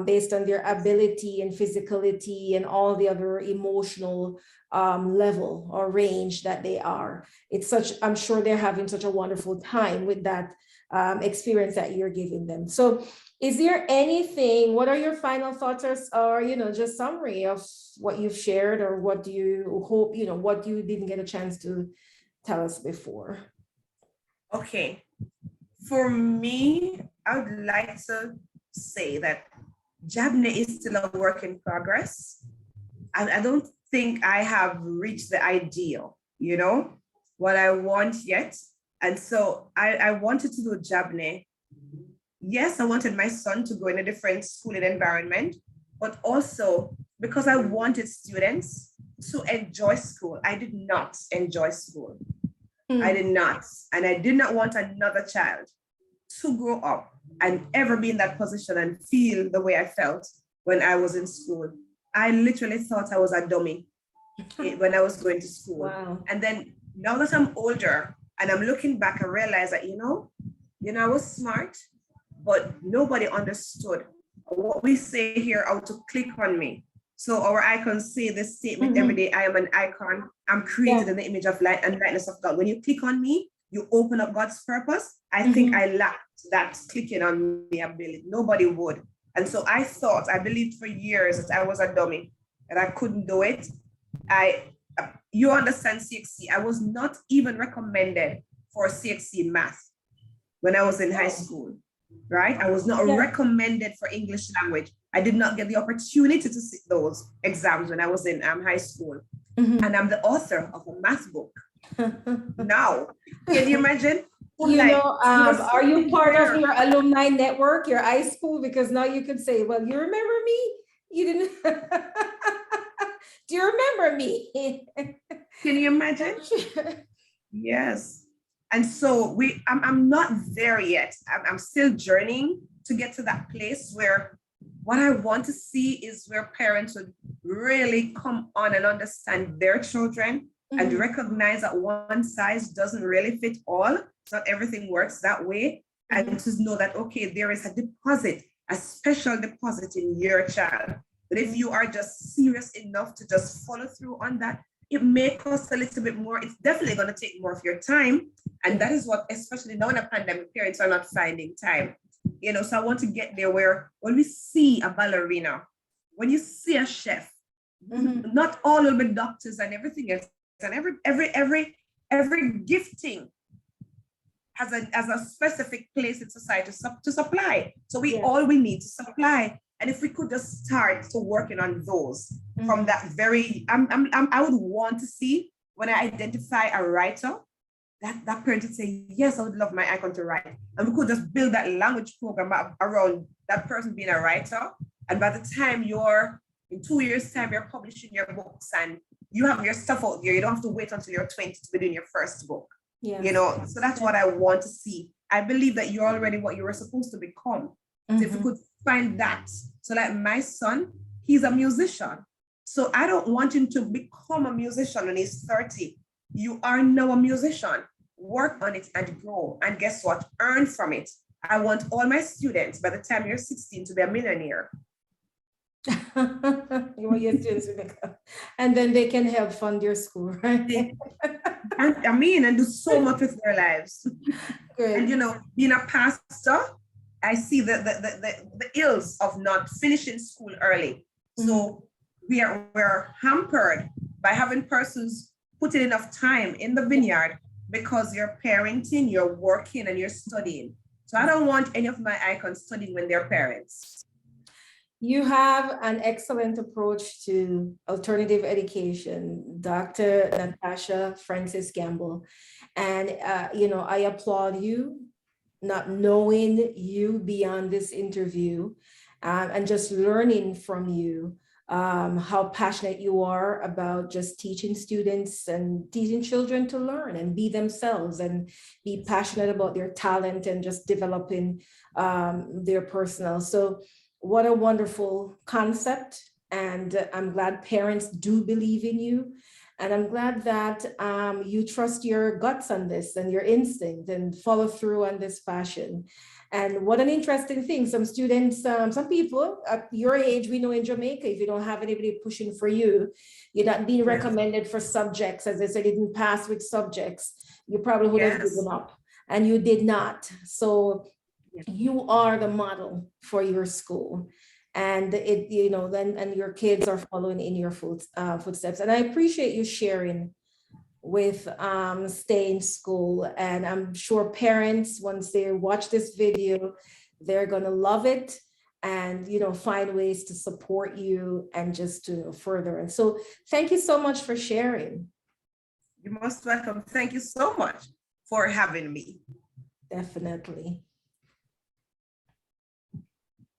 based on their ability and physicality and all the other emotional level or range that they are. I'm sure they're having such a wonderful time with that experience that you're giving them. So is there anything, what are your final thoughts or just summary of what you've shared, or what do you hope, what you didn't get a chance to tell us before? Okay. For me, I would like to say that Jabneh is still a work in progress. I don't think I have reached the ideal, what I want yet. And so I wanted to do Jabneh. Yes, I wanted my son to go in a different schooling environment, but also because I wanted students to enjoy school. I did not enjoy school. I did not. And I did not want another child to grow up and ever be in that position and feel the way I felt when I was in school. I literally thought I was a dummy when I was going to school. Wow. And then now that I'm older and I'm looking back, I realize that, I was smart, but nobody understood what we say here, how to click on me. So our icons say this statement every day: I am an icon. I'm created in the image of light and likeness of God. When you click on me, you open up God's purpose. I think I lacked that clicking on me ability. Nobody would. And so I believed for years that I was a dummy, that I couldn't do it. You understand CXC. I was not even recommended for CXC math when I was in high school, right? I was not recommended for English language. I did not get the opportunity to sit those exams when I was in high school. And I'm the author of a math book. Now, can you imagine? Are you part of your alumni network, your high school? Because now you can say, well, you remember me? You didn't. Do you remember me? Can you imagine? Yes. And so I'm not there yet. I'm still journeying to get to that place where what I want to see is where parents would really come on and understand their children and recognize that one size doesn't really fit all. Not everything works that way. And to know that, okay, there is a deposit, a special deposit in your child. But if you are just serious enough to just follow through on that, it may cost a little bit more. It's definitely going to take more of your time. And that is what, especially now in a pandemic, parents are not finding time. So I want to get there where when we see a ballerina, when you see a chef, not all will be doctors and everything else. And every gifting has a specific place in society to supply. So we need to supply. And if we could just start to working on those from that very, I would want to see when I identify a writer, that parent would say, yes, I would love my icon to write. And we could just build that language program around that person being a writer. And by the time in 2 years' time, you're publishing your books and you have your stuff out there. You don't have to wait until you're 20 to be doing your first book. So that's what I want to see. I believe that you're already what you were supposed to become. So if we could find that. So like my son, he's a musician. So I don't want him to become a musician when he's 30. You are now a musician. Work on it and grow. And guess what? Earn from it. I want all my students by the time you're 16 to be a millionaire. You want your students to become, and then they can help fund your school, right? And do so much with their lives. Good. And being a pastor, I see the ills of not finishing school early. So we're hampered by having persons putting enough time in the vineyard because you're parenting, you're working, and you're studying. So I don't want any of my icons studying when they're parents. You have an excellent approach to alternative education, Dr. Natasha Francis Campbell. And, I applaud you, not knowing you beyond this interview and just learning from you how passionate you are about just teaching students and teaching children to learn and be themselves and be passionate about their talent and just developing their personal. So what a wonderful concept. And I'm glad parents do believe in you. And I'm glad that you trust your guts on this and your instinct and follow through on this passion. And what an interesting thing. Some students, some people at your age, we know in Jamaica, if you don't have anybody pushing for you, you're not being recommended for subjects. As I said, you didn't pass with subjects, you probably would have given up, and you did not. So you are the model for your school. And then your kids are following in your footsteps. And I appreciate you sharing with Stay in School. And I'm sure parents, once they watch this video, they're gonna love it and find ways to support you and just to further. And so thank you so much for sharing. You're most welcome. Thank you so much for having me. Definitely.